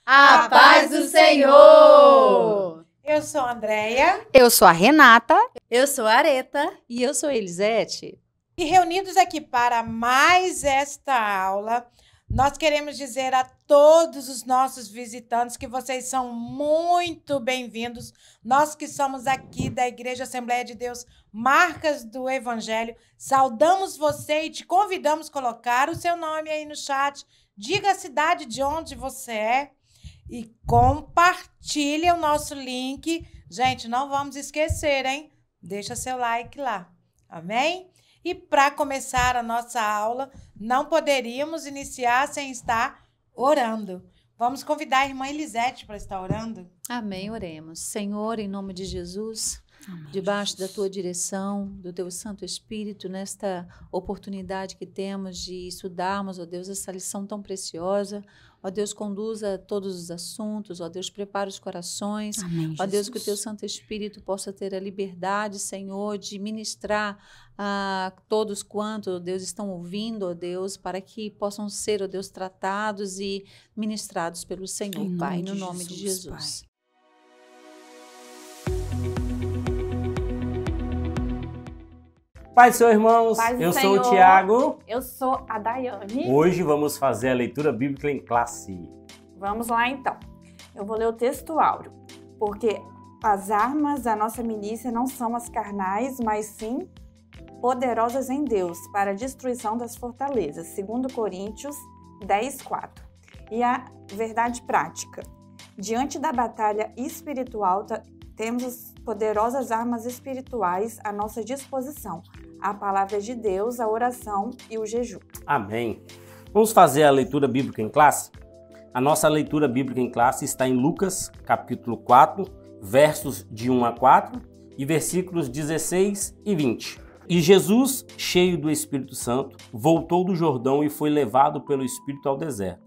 A paz do Senhor! Eu sou a Andréia. Eu sou a Renata. Eu sou a Areta. E eu sou a Elisete. E reunidos aqui para mais esta aula, nós queremos dizer a todos os nossos visitantes que vocês são muito bem-vindos. Nós que somos aqui da Igreja Assembleia de Deus, Marcas do Evangelho, saudamos você e te convidamos a colocar o seu nome aí no chat. Diga a cidade de onde você é e compartilhe o nosso link. Gente, não vamos esquecer, hein? Deixa seu like lá. Amém? E para começar a nossa aula, não poderíamos iniciar sem estar orando. Vamos convidar a irmã Elisete para estar orando? Amém, oremos. Senhor, em nome de Jesus, amém, debaixo da tua direção, do teu Santo Espírito, nesta oportunidade que temos de estudarmos, ó Deus, essa lição tão preciosa. Ó Deus, conduza todos os assuntos, ó Deus, prepara os corações. Amém, ó Deus, que o teu Santo Espírito possa ter a liberdade, Senhor, de ministrar a todos quanto, ó Deus, estão ouvindo, ó Deus, para que possam ser, ó Deus, tratados e ministrados pelo Senhor, Pai, no nome de Jesus. Pai. Pai do Senhor, irmãos, eu sou o Tiago. Eu sou a Daiane. Hoje vamos fazer a leitura bíblica em classe. Vamos lá, então. Eu vou ler o texto áureo. Porque as armas da nossa milícia não são as carnais, mas sim poderosas em Deus para a destruição das fortalezas. 2 Coríntios 10:4. E a verdade prática. Diante da batalha espiritual, temos as poderosas armas espirituais à nossa disposição. A palavra de Deus, a oração e o jejum. Amém. Vamos fazer a leitura bíblica em classe? A nossa leitura bíblica em classe está em Lucas, capítulo 4, versos de 1 a 4 e versículos 16 e 20. E Jesus, cheio do Espírito Santo, voltou do Jordão e foi levado pelo Espírito ao deserto.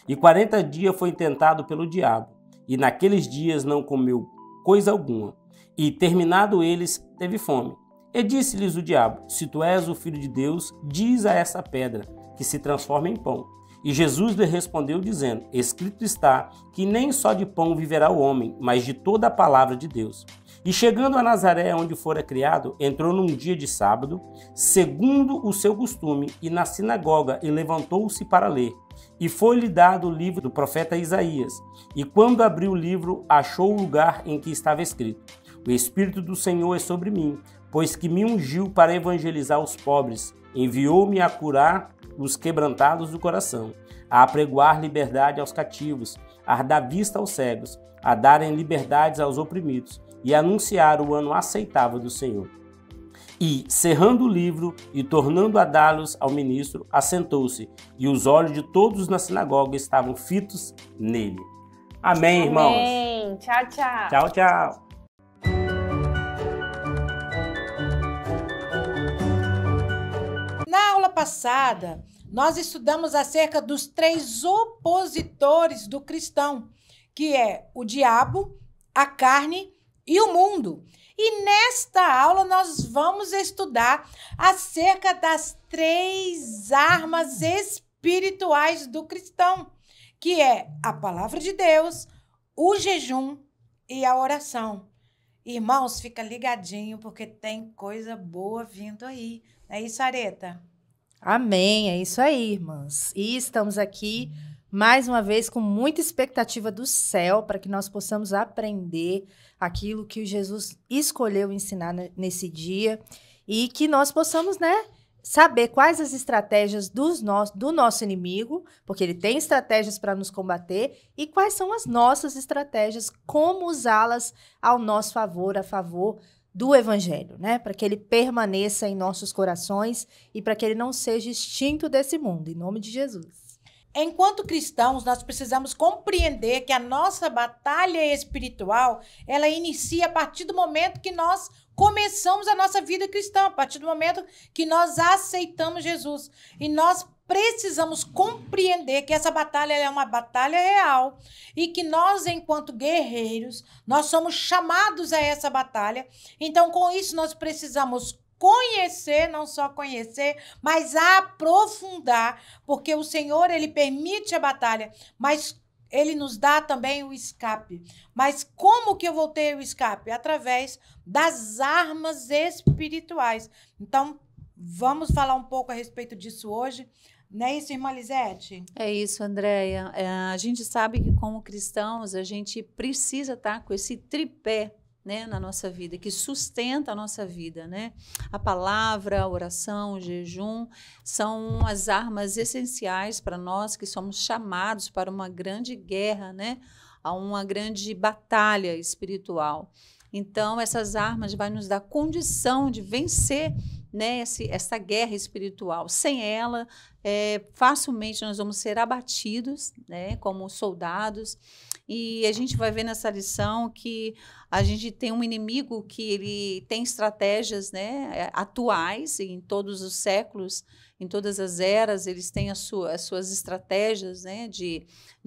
E 40 dias foi tentado pelo diabo, e naqueles dias não comeu coisa alguma. E terminado eles, teve fome. E disse-lhes o diabo: se tu és o Filho de Deus, diz a essa pedra que se transforma em pão. E Jesus lhe respondeu dizendo: escrito está que nem só de pão viverá o homem, mas de toda a palavra de Deus. E chegando a Nazaré, onde fora criado, entrou num dia de sábado, segundo o seu costume, e na sinagoga, e levantou-se para ler. E foi-lhe dado o livro do profeta Isaías. E quando abriu o livro, achou o lugar em que estava escrito: o Espírito do Senhor é sobre mim, pois que me ungiu para evangelizar os pobres, enviou-me a curar os quebrantados do coração, a apregoar liberdade aos cativos, a dar vista aos cegos, a darem liberdades aos oprimidos, e a anunciar o ano aceitável do Senhor. E, cerrando o livro e tornando a dá-los ao ministro, assentou-se, e os olhos de todos na sinagoga estavam fitos nele. Amém, irmãos? Amém. Tchau, tchau. Tchau, tchau. Na aula passada, nós estudamos acerca dos 3 opositores do cristão, que é o diabo, a carne e o mundo. E nesta aula nós vamos estudar acerca das 3 armas espirituais do cristão, que é a palavra de Deus, o jejum e a oração. Irmãos, fica ligadinho porque tem coisa boa vindo aí. É isso, Areta? Amém, é isso aí, irmãs. E estamos aqui mais uma vez com muita expectativa do céu para que nós possamos aprender aquilo que Jesus escolheu ensinar nesse dia e que nós possamos, saber quais as estratégias do nosso inimigo, porque ele tem estratégias para nos combater, e quais são as nossas estratégias, como usá-las ao nosso favor, a favor do Evangelho, para que ele permaneça em nossos corações e para que ele não seja extinto desse mundo, em nome de Jesus. Enquanto cristãos, nós precisamos compreender que a nossa batalha espiritual, ela inicia a partir do momento que nós começamos a nossa vida cristã, a partir do momento que nós aceitamos Jesus. E nós precisamos compreender que essa batalha é uma batalha real e que nós, enquanto guerreiros, nós somos chamados a essa batalha. Então, com isso, nós precisamos conhecer, não só conhecer, mas aprofundar, porque o Senhor, ele permite a batalha, mas ele nos dá também o escape. Mas como que eu vou ter o escape? Através das armas espirituais. Então, vamos falar um pouco a respeito disso hoje. Não é isso, irmã Lisete? É isso, Andréia. A gente sabe que, como cristãos, a gente precisa estar com esse tripé, né, na nossa vida, que sustenta a nossa vida, né? A palavra, a oração, o jejum são as armas essenciais para nós que somos chamados para uma grande guerra, né? A uma grande batalha espiritual. Então, essas armas vão nos dar condição de vencer, né, essa guerra espiritual. Sem ela, facilmente nós vamos ser abatidos, né, como soldados. E a gente vai ver nessa lição que a gente tem um inimigo que ele tem estratégias, né, atuais em todos os séculos, em todas as eras, eles têm as suas estratégias, né, de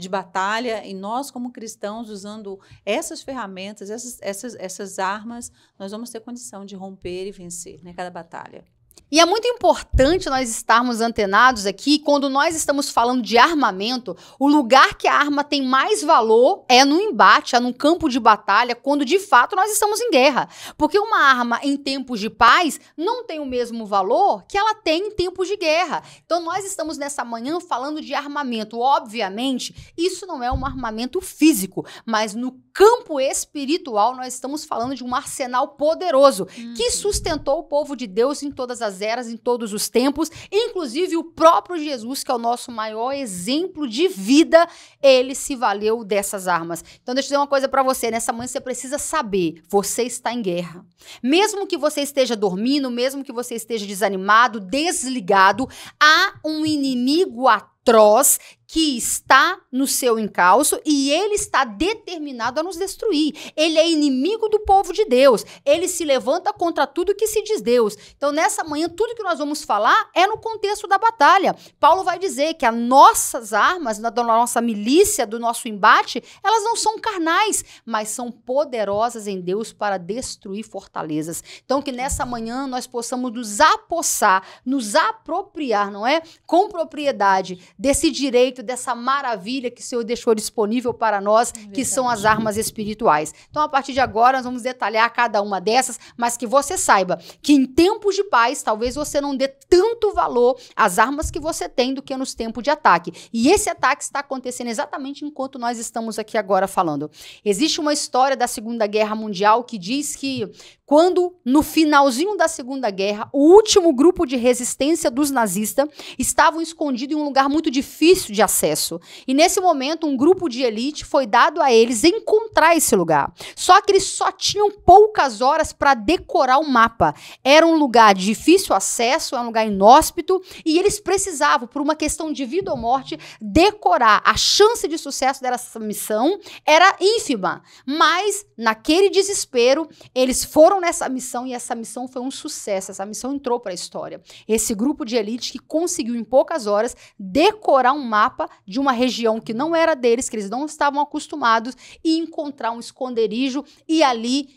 batalha, e nós, como cristãos, usando essas ferramentas, essas armas, nós vamos ter condição de romper e vencer, né, cada batalha. E é muito importante nós estarmos antenados aqui, quando nós estamos falando de armamento, o lugar que a arma tem mais valor é no embate, é no campo de batalha, quando de fato nós estamos em guerra. Porque uma arma em tempos de paz não tem o mesmo valor que ela tem em tempos de guerra. Então nós estamos nessa manhã falando de armamento. Obviamente, isso não é um armamento físico, mas no campo espiritual nós estamos falando de um arsenal poderoso que sustentou o povo de Deus em todas as eras, em todos os tempos, inclusive o próprio Jesus, que é o nosso maior exemplo de vida, ele se valeu dessas armas. Então deixa eu dizer uma coisa pra você, nessa manhã você precisa saber, você está em guerra. Mesmo que você esteja dormindo, mesmo que você esteja desanimado, desligado, há um inimigo atroz que está no seu encalço e ele está determinado a nos destruir. Ele é inimigo do povo de Deus. Ele se levanta contra tudo que se diz Deus. Então, nessa manhã, tudo que nós vamos falar é no contexto da batalha. Paulo vai dizer que as nossas armas, da nossa milícia, do nosso embate, elas não são carnais, mas são poderosas em Deus para destruir fortalezas. Então, que nessa manhã nós possamos nos apossar, nos apropriar, não é? Com propriedade desse direito, dessa maravilha que o Senhor deixou disponível para nós, que são as armas espirituais. Então, a partir de agora, nós vamos detalhar cada uma dessas, mas que você saiba que em tempos de paz, talvez você não dê tanto valor às armas que você tem do que nos tempos de ataque. E esse ataque está acontecendo exatamente enquanto nós estamos aqui agora falando. Existe uma história da Segunda Guerra Mundial que diz que quando, no finalzinho da Segunda Guerra, o último grupo de resistência dos nazistas estavam escondidos em um lugar muito difícil de acesso. E nesse momento, um grupo de elite foi dado a eles encontrar esse lugar. Só que eles só tinham poucas horas para decorar o mapa. Era um lugar de difícil acesso, era um lugar inóspito, e eles precisavam, por uma questão de vida ou morte, decorar. A chance de sucesso dessa missão era ínfima. Mas, naquele desespero, eles foram nessa missão e essa missão foi um sucesso. Essa missão entrou para a história. Esse grupo de elite que conseguiu, em poucas horas, decorar um mapa de uma região que não era deles, que eles não estavam acostumados, e encontrar um esconderijo e ali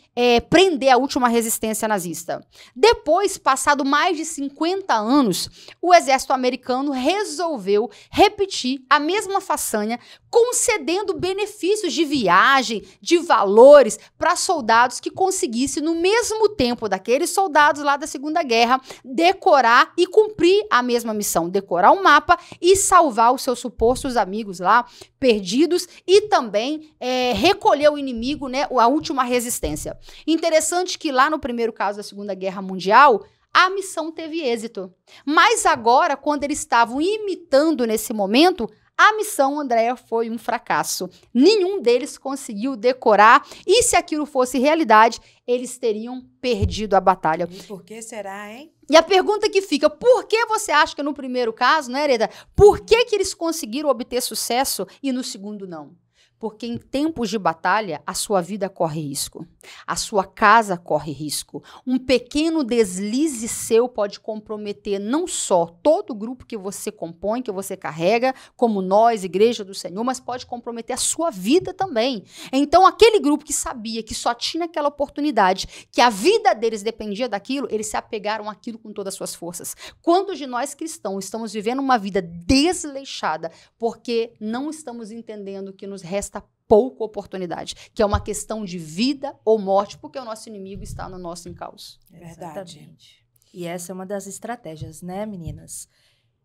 prender a última resistência nazista. Depois, passado mais de 50 anos, o exército americano resolveu repetir a mesma façanha, concedendo benefícios de viagem, de valores para soldados que conseguissem, no mesmo tempo daqueles soldados lá da Segunda Guerra, decorar e cumprir a mesma missão, decorar o mapa e salvar os seus supostos amigos lá perdidos e também recolher o inimigo, né, a última resistência. Interessante que lá no primeiro caso da Segunda Guerra Mundial, a missão teve êxito. Mas agora, quando eles estavam imitando nesse momento, a missão, Andréia, foi um fracasso. Nenhum deles conseguiu decorar e se aquilo fosse realidade, eles teriam perdido a batalha. E por que será, hein? E a pergunta que fica, por que você acha que no primeiro caso, né, Hereda? Por que eles conseguiram obter sucesso e no segundo não? Porque em tempos de batalha, a sua vida corre risco. A sua casa corre risco. Um pequeno deslize seu pode comprometer não só todo o grupo que você compõe, que você carrega, como nós, Igreja do Senhor, mas pode comprometer a sua vida também. Então, aquele grupo que sabia que só tinha aquela oportunidade, que a vida deles dependia daquilo, eles se apegaram àquilo com todas as suas forças. Quantos de nós cristãos estamos vivendo uma vida desleixada porque não estamos entendendo que nos resta pouca oportunidade, que é uma questão de vida ou morte, porque o nosso inimigo está no nosso encalço. Verdade. Exatamente. E essa é uma das estratégias, né, meninas?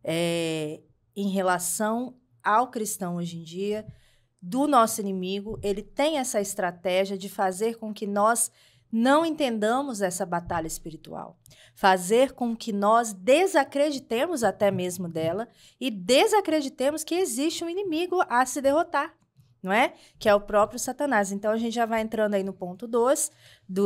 Em relação ao cristão hoje em dia, do nosso inimigo, ele tem essa estratégia de fazer com que nós não entendamos essa batalha espiritual. Fazer com que nós desacreditemos até mesmo dela e desacreditemos que existe um inimigo a se derrotar, não é? Que é o próprio Satanás. Então, a gente já vai entrando aí no ponto 2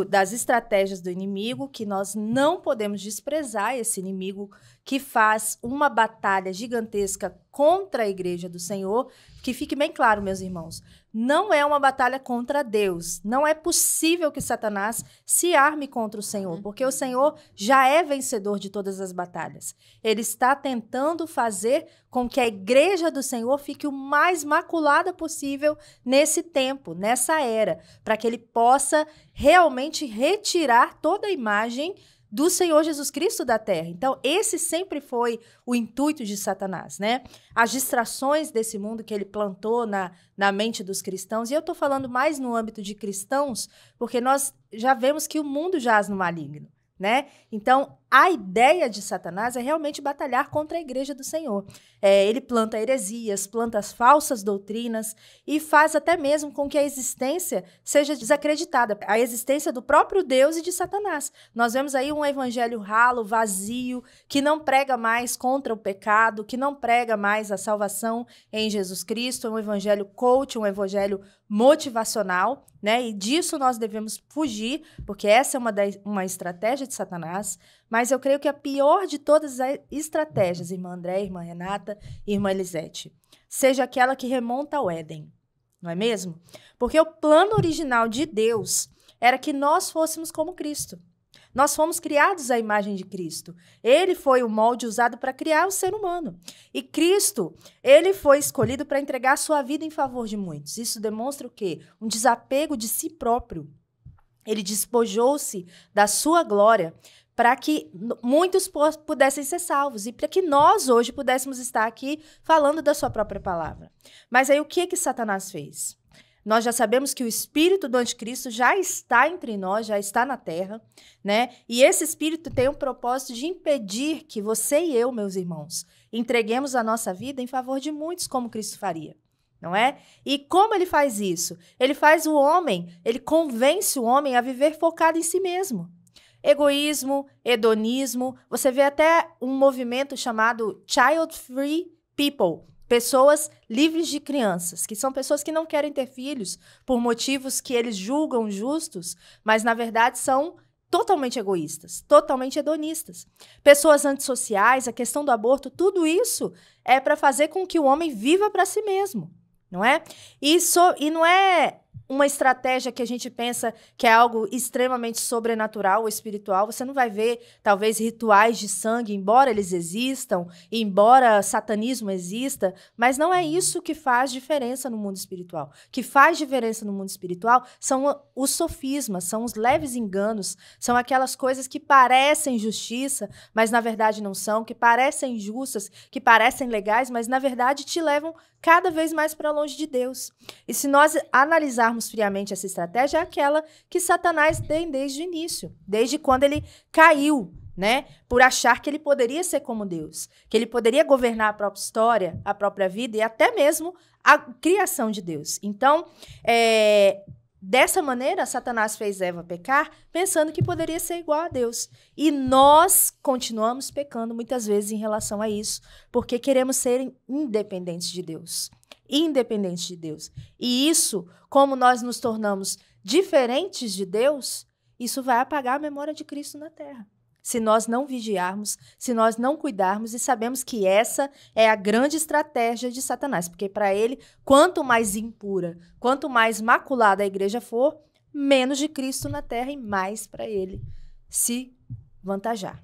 das estratégias do inimigo, que nós não podemos desprezar esse inimigo que faz uma batalha gigantesca contra a Igreja do Senhor. Que fique bem claro, meus irmãos, não é uma batalha contra Deus. Não é possível que Satanás se arme contra o Senhor, porque o Senhor já é vencedor de todas as batalhas. Ele está tentando fazer com que a Igreja do Senhor fique o mais maculada possível nesse tempo, nessa era, para que ele possa realmente retirar toda a imagem do Senhor Jesus Cristo da terra. Então, esse sempre foi o intuito de Satanás, né? As distrações desse mundo que ele plantou na mente dos cristãos, e eu estou falando mais no âmbito de cristãos, porque nós já vemos que o mundo jaz no maligno, né? Então, a ideia de Satanás é realmente batalhar contra a Igreja do Senhor. Ele planta heresias, planta as falsas doutrinas e faz até mesmo com que a existência seja desacreditada, a existência do próprio Deus e de Satanás. Nós vemos aí um evangelho ralo, vazio, que não prega mais contra o pecado, que não prega mais a salvação em Jesus Cristo, é um evangelho coach, um evangelho motivacional, né? E disso nós devemos fugir, porque essa é uma estratégia de Satanás. Mas eu creio que a pior de todas as estratégias, irmã André, irmã Renata e irmã Elisete, seja aquela que remonta ao Éden, não é mesmo? Porque o plano original de Deus era que nós fôssemos como Cristo. Nós fomos criados à imagem de Cristo. Ele foi o molde usado para criar o ser humano. E Cristo, ele foi escolhido para entregar a sua vida em favor de muitos. Isso demonstra o quê? Um desapego de si próprio. Ele despojou-se da sua glória para que muitos pudessem ser salvos e para que nós hoje pudéssemos estar aqui falando da sua própria palavra. Mas aí o que Satanás fez? Nós já sabemos que o espírito do anticristo já está entre nós, já está na terra, né? E esse espírito tem o propósito de impedir que você e eu, meus irmãos, entreguemos a nossa vida em favor de muitos, como Cristo faria, não é? E como ele faz isso? Ele faz o homem, ele convence o homem a viver focado em si mesmo. Egoísmo, hedonismo, você vê até um movimento chamado Child Free People, pessoas livres de crianças, que são pessoas que não querem ter filhos por motivos que eles julgam justos, mas na verdade são totalmente egoístas, totalmente hedonistas. Pessoas antissociais, a questão do aborto, tudo isso é para fazer com que o homem viva para si mesmo, não é? E não é uma estratégia que a gente pensa que é algo extremamente sobrenatural ou espiritual. Você não vai ver, talvez, rituais de sangue, embora eles existam, embora satanismo exista, mas não é isso que faz diferença no mundo espiritual. O que faz diferença no mundo espiritual são os sofismas, são os leves enganos, são aquelas coisas que parecem justiça, mas na verdade não são, que parecem justas, que parecem legais, mas na verdade te levam cada vez mais para longe de Deus. E se nós analisarmos friamente essa estratégia, é aquela que Satanás tem desde o início, desde quando ele caiu, né? Por achar que ele poderia ser como Deus, que ele poderia governar a própria história, a própria vida e até mesmo a criação de Deus. Então, dessa maneira, Satanás fez Eva pecar, pensando que poderia ser igual a Deus. E nós continuamos pecando muitas vezes em relação a isso, porque queremos ser independentes de Deus. Independentes de Deus. E isso, como nós nos tornamos diferentes de Deus, isso vai apagar a memória de Cristo na terra. se nós não vigiarmos, se nós não cuidarmos, e sabemos que essa é a grande estratégia de Satanás, porque para ele, quanto mais impura, quanto mais maculada a igreja for, menos de Cristo na terra e mais para ele se vantajar.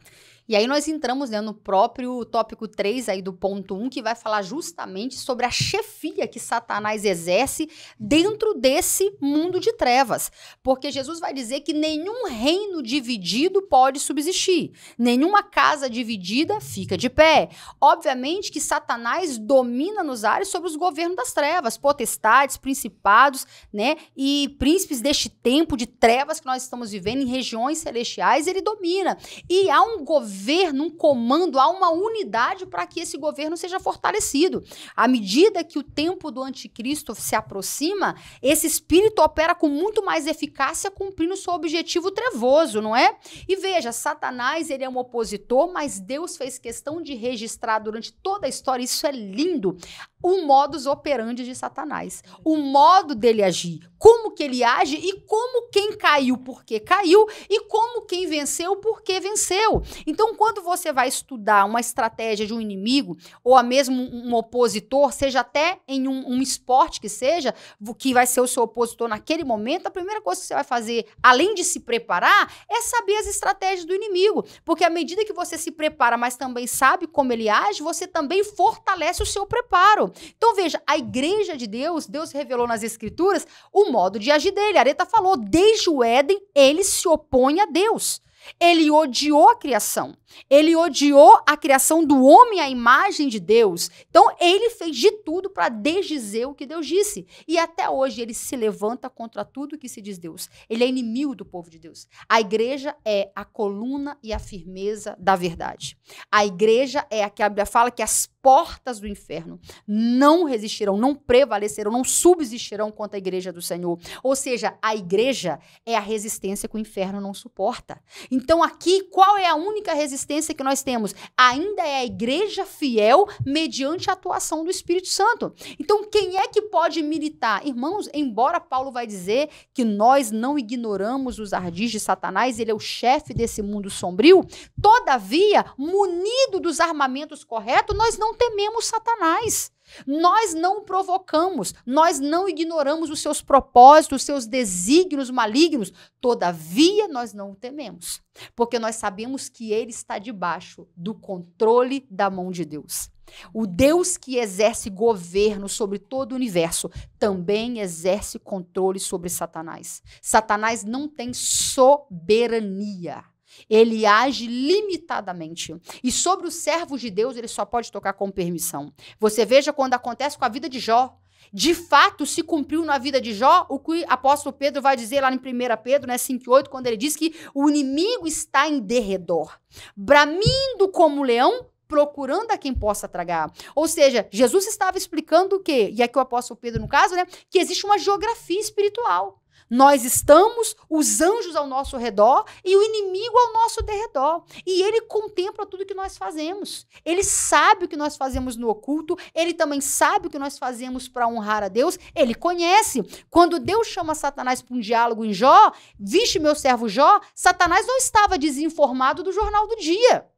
E aí nós entramos, né, no próprio tópico 3 aí do ponto 1, que vai falar justamente sobre a chefia que Satanás exerce dentro desse mundo de trevas. Porque Jesus vai dizer que nenhum reino dividido pode subsistir. Nenhuma casa dividida fica de pé. Obviamente que Satanás domina nos ares sobre os governos das trevas, potestades, principados, né, e príncipes deste tempo de trevas que nós estamos vivendo em regiões celestiais, ele domina. E há um governo, um comando, há uma unidade para que esse governo seja fortalecido. À medida que o tempo do anticristo se aproxima, esse espírito opera com muito mais eficácia, cumprindo seu objetivo trevoso, não é? E veja, Satanás, ele é um opositor, mas Deus fez questão de registrar durante toda a história, isso é lindo, o modus operandi de Satanás, o modo dele agir, como que ele age e como quem caiu porque caiu e como quem venceu porque venceu. Então, quando você vai estudar uma estratégia de um inimigo ou a mesmo um opositor, seja até em um esporte que seja, que vai ser o seu opositor naquele momento, a primeira coisa que você vai fazer, além de se preparar, é saber as estratégias do inimigo. Porque à medida que você se prepara, mas também sabe como ele age, você também fortalece o seu preparo. Então, veja, a igreja de Deus, Deus revelou nas escrituras o modo de agir dele. A Areta falou, desde o Éden, ele se opõe a Deus. Ele odiou a criação. Ele odiou a criação do homem à imagem de Deus. Então, ele fez de tudo para desdizer o que Deus disse. E até hoje, ele se levanta contra tudo que se diz Deus. Ele é inimigo do povo de Deus. A igreja é a coluna e a firmeza da verdade. A igreja é a que a Bíblia fala que as portas do inferno não resistirão, não prevalecerão, não subsistirão contra a igreja do Senhor. Ou seja, a igreja é a resistência que o inferno não suporta. Então, aqui, qual é a única resistência que nós temos? Ainda é a igreja fiel mediante a atuação do Espírito Santo. Então, quem é que pode militar? Irmãos, embora Paulo vai dizer que nós não ignoramos os ardis de Satanás, ele é o chefe desse mundo sombrio, todavia, munido dos armamentos corretos, nós não tememos Satanás. Nós não o provocamos, nós não ignoramos os seus propósitos, os seus desígnios malignos, todavia nós não o tememos, porque nós sabemos que ele está debaixo do controle da mão de Deus. O Deus que exerce governo sobre todo o universo também exerce controle sobre Satanás. Satanás não tem soberania. Ele age limitadamente. E sobre os servos de Deus, ele só pode tocar com permissão. Você veja quando acontece com a vida de Jó. De fato, se cumpriu na vida de Jó o que o apóstolo Pedro vai dizer lá em 1 Pedro, 5:8, quando ele diz que o inimigo está em derredor, bramindo como leão, procurando a quem possa tragar. Ou seja, Jesus estava explicando o quê? E aqui o apóstolo Pedro, no caso, que existe uma geografia espiritual. Nós estamos, os anjos ao nosso redor e o inimigo ao nosso derredor. E ele contempla tudo que nós fazemos. Ele sabe o que nós fazemos no oculto, ele também sabe o que nós fazemos para honrar a Deus, ele conhece. Quando Deus chama Satanás para um diálogo em Jó, viste meu servo Jó, Satanás não estava desinformado do jornal do dia.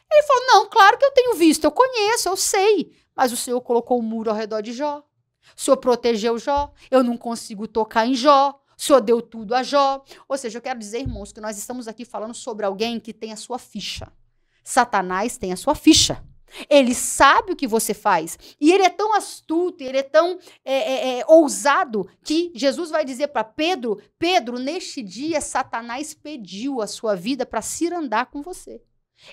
Ele falou, não, claro que eu tenho visto, eu conheço, eu sei, mas o Senhor colocou um muro ao redor de Jó. O Senhor protegeu Jó, eu não consigo tocar em Jó. O Senhor deu tudo a Jó. Ou seja, eu quero dizer, irmãos, que nós estamos aqui falando sobre alguém que tem a sua ficha. Satanás tem a sua ficha. Ele sabe o que você faz. E ele é tão astuto, ele é tão ousado, que Jesus vai dizer para Pedro, Pedro, neste dia, Satanás pediu a sua vida para cirandar com você.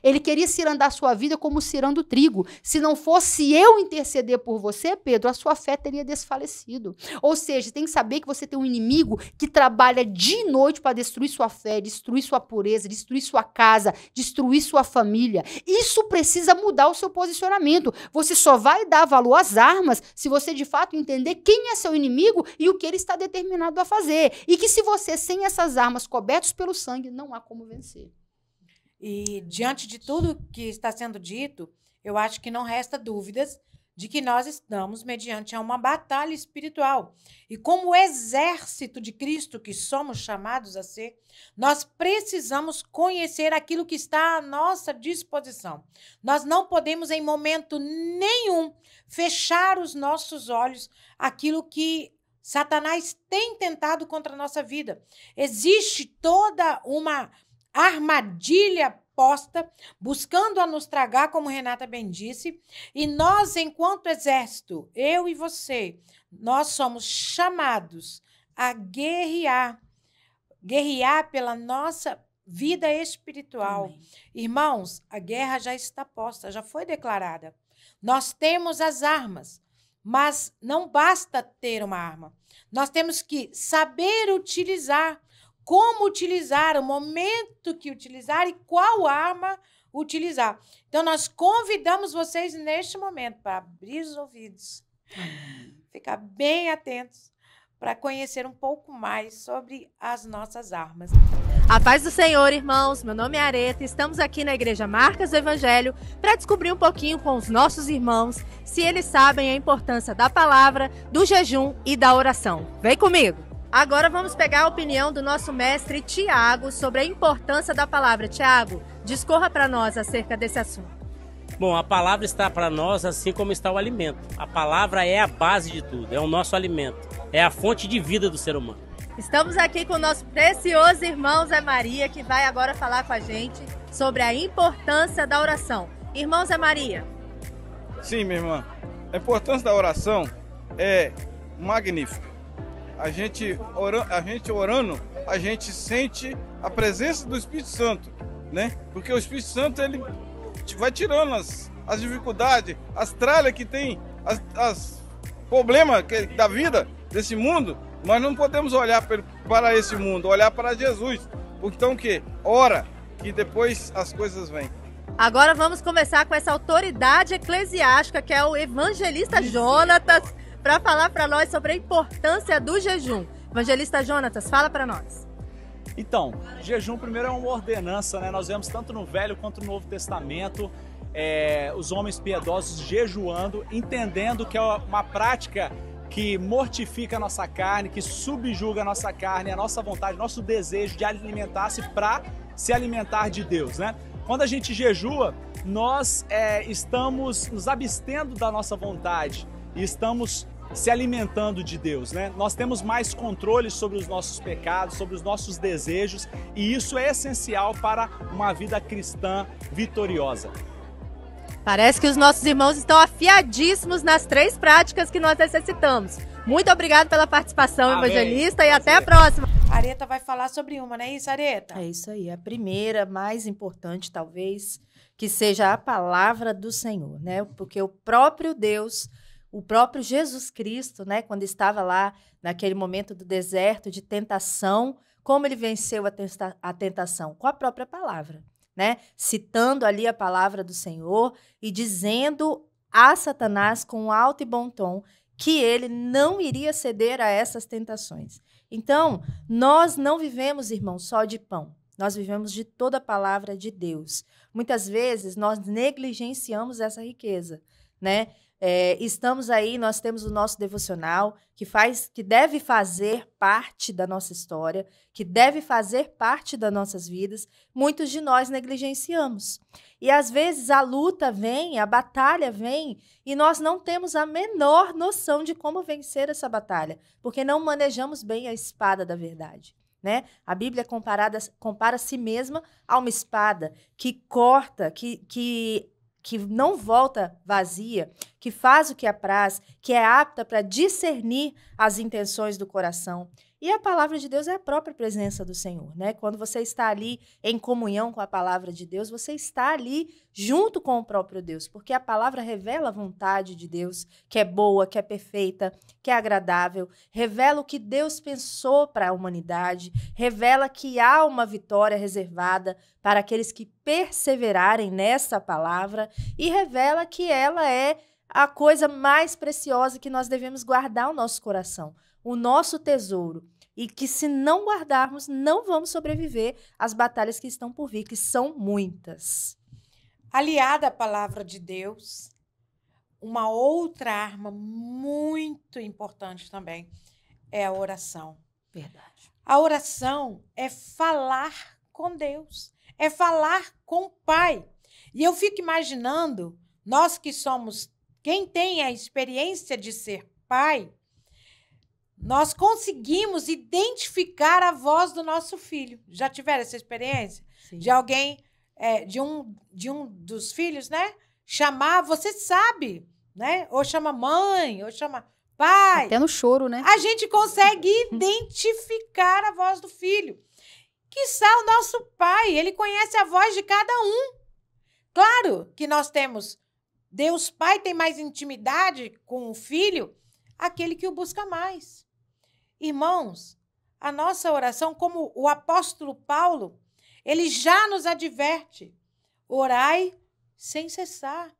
Ele queria cirandar a sua vida como cirando o trigo. Se não fosse eu interceder por você, Pedro, a sua fé teria desfalecido. Ou seja, tem que saber que você tem um inimigo que trabalha dia e noite para destruir sua fé, destruir sua pureza, destruir sua casa, destruir sua família. Isso precisa mudar o seu posicionamento. Você só vai dar valor às armas se você de fato entender quem é seu inimigo e o que ele está determinado a fazer. E que se você, sem essas armas cobertas pelo sangue, não há como vencer. E diante de tudo que está sendo dito, eu acho que não resta dúvidas de que nós estamos mediante a uma batalha espiritual. E como exército de Cristo que somos chamados a ser, nós precisamos conhecer aquilo que está à nossa disposição. Nós não podemos, em momento nenhum, fechar os nossos olhos àquilo que Satanás tem tentado contra a nossa vida. Existe toda uma armadilha posta, buscando a nos tragar, como Renata bem disse, e nós, enquanto exército, eu e você, nós somos chamados a guerrear pela nossa vida espiritual. Amém. Irmãos, a guerra já está posta, já foi declarada. Nós temos as armas, mas não basta ter uma arma. Nós temos que saber utilizar, como utilizar, o momento que utilizar e qual arma utilizar. Então, nós convidamos vocês neste momento para abrir os ouvidos, ficar bem atentos para conhecer um pouco mais sobre as nossas armas. A paz do Senhor, irmãos. Meu nome é Areta. Estamos aqui na Igreja Marcas do Evangelho para descobrir um pouquinho com os nossos irmãos se eles sabem a importância da palavra, do jejum e da oração. Vem comigo! Agora vamos pegar a opinião do nosso mestre Tiago sobre a importância da palavra. Tiago, discorra para nós acerca desse assunto. Bom, a palavra está para nós assim como está o alimento. A palavra é a base de tudo, é o nosso alimento, é a fonte de vida do ser humano. Estamos aqui com o nosso precioso irmão Zé Maria, que vai agora falar com a gente sobre a importância da oração. Irmão Zé Maria. Sim, minha irmã. A importância da oração é magnífica. A gente orando, a gente sente a presença do Espírito Santo, né? Porque o Espírito Santo, ele vai tirando as dificuldades, as tralhas que tem, as problemas da vida, desse mundo. Nós não podemos olhar para esse mundo, olhar para Jesus. Então, ora, que depois as coisas vêm. Agora vamos começar com essa autoridade eclesiástica, que é o evangelista Jonatas, para falar para nós sobre a importância do jejum. Evangelista Jonatas, fala para nós. Então, jejum primeiro é uma ordenança, né? Nós vemos tanto no Velho quanto no Novo Testamento os homens piedosos jejuando, entendendo que é uma prática que mortifica a nossa carne, que subjuga a nossa carne, a nossa vontade, nosso desejo de alimentar-se para se alimentar de Deus, né? Quando a gente jejua, nós estamos nos abstendo da nossa vontade e estamos se alimentando de Deus, né? Nós temos mais controle sobre os nossos pecados, sobre os nossos desejos, e isso é essencial para uma vida cristã vitoriosa. Parece que os nossos irmãos estão afiadíssimos nas 3 práticas que nós necessitamos. Muito obrigado pela participação, Amém. evangelista, e até a próxima. A Areta vai falar sobre uma, não é isso, Areta? É isso aí. A primeira, mais importante, talvez, que seja a palavra do Senhor, né? Porque o próprio Deus, o próprio Jesus Cristo, né? Quando estava lá naquele momento do deserto de tentação, como ele venceu a tentação? Com a própria palavra, né? Citando ali a palavra do Senhor e dizendo a Satanás com alto e bom tom que ele não iria ceder a essas tentações. Então, nós não vivemos, irmãos, só de pão. Nós vivemos de toda a palavra de Deus. Muitas vezes, nós negligenciamos essa riqueza, né? Estamos aí, nós temos o nosso devocional, que deve fazer parte da nossa história, que deve fazer parte das nossas vidas. Muitos de nós negligenciamos. E às vezes a luta vem, a batalha vem, e nós não temos a menor noção de como vencer essa batalha, porque não manejamos bem a espada da verdade, né? A Bíblia compara a si mesma a uma espada que corta, que não volta vazia, que faz o que apraz, que é apta para discernir as intenções do coração. E a palavra de Deus é a própria presença do Senhor, né? Quando você está ali em comunhão com a palavra de Deus, você está ali junto com o próprio Deus, porque a palavra revela a vontade de Deus, que é boa, que é perfeita, que é agradável, revela o que Deus pensou para a humanidade, revela que há uma vitória reservada para aqueles que perseverarem nessa palavra e revela que ela é a coisa mais preciosa que nós devemos guardar no nosso coração, o nosso tesouro. E que se não guardarmos, não vamos sobreviver às batalhas que estão por vir, que são muitas. Aliada à palavra de Deus, uma outra arma muito importante também é a oração. Verdade. A oração é falar com Deus, é falar com o Pai. E eu fico imaginando, nós que somos, quem tem a experiência de ser pai, nós conseguimos identificar a voz do nosso filho. Já tiveram essa experiência? Sim. De alguém, de um dos filhos, né? Chamar, você sabe, né? Ou chama mãe, ou chama pai. Até no choro, né? A gente consegue identificar a voz do filho. Quiçá o nosso pai, ele conhece a voz de cada um. Claro que nós temos, Deus Pai tem mais intimidade com o filho, aquele que o busca mais. Irmãos, a nossa oração, como o apóstolo Paulo, ele já nos adverte, orai sem cessar.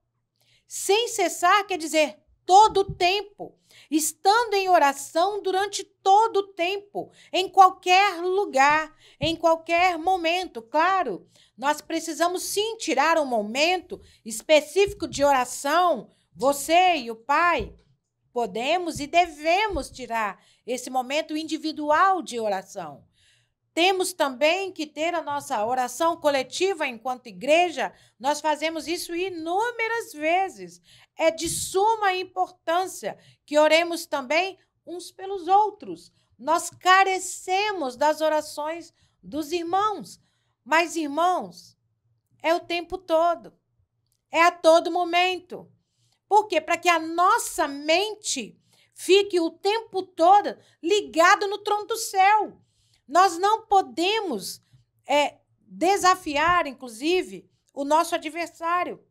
Sem cessar quer dizer todo o tempo, estando em oração durante todo o tempo, em qualquer lugar, em qualquer momento. Claro, nós precisamos sim tirar um momento específico de oração, você e o Pai. Podemos e devemos tirar esse momento individual de oração. Temos também que ter a nossa oração coletiva enquanto igreja. Nós fazemos isso inúmeras vezes. É de suma importância que oremos também uns pelos outros. Nós carecemos das orações dos irmãos. Mas, irmãos, é o tempo todo. É a todo momento. Por quê? Para que a nossa mente fique o tempo todo ligada no trono do céu. Nós não podemos desafiar, inclusive, o nosso adversário.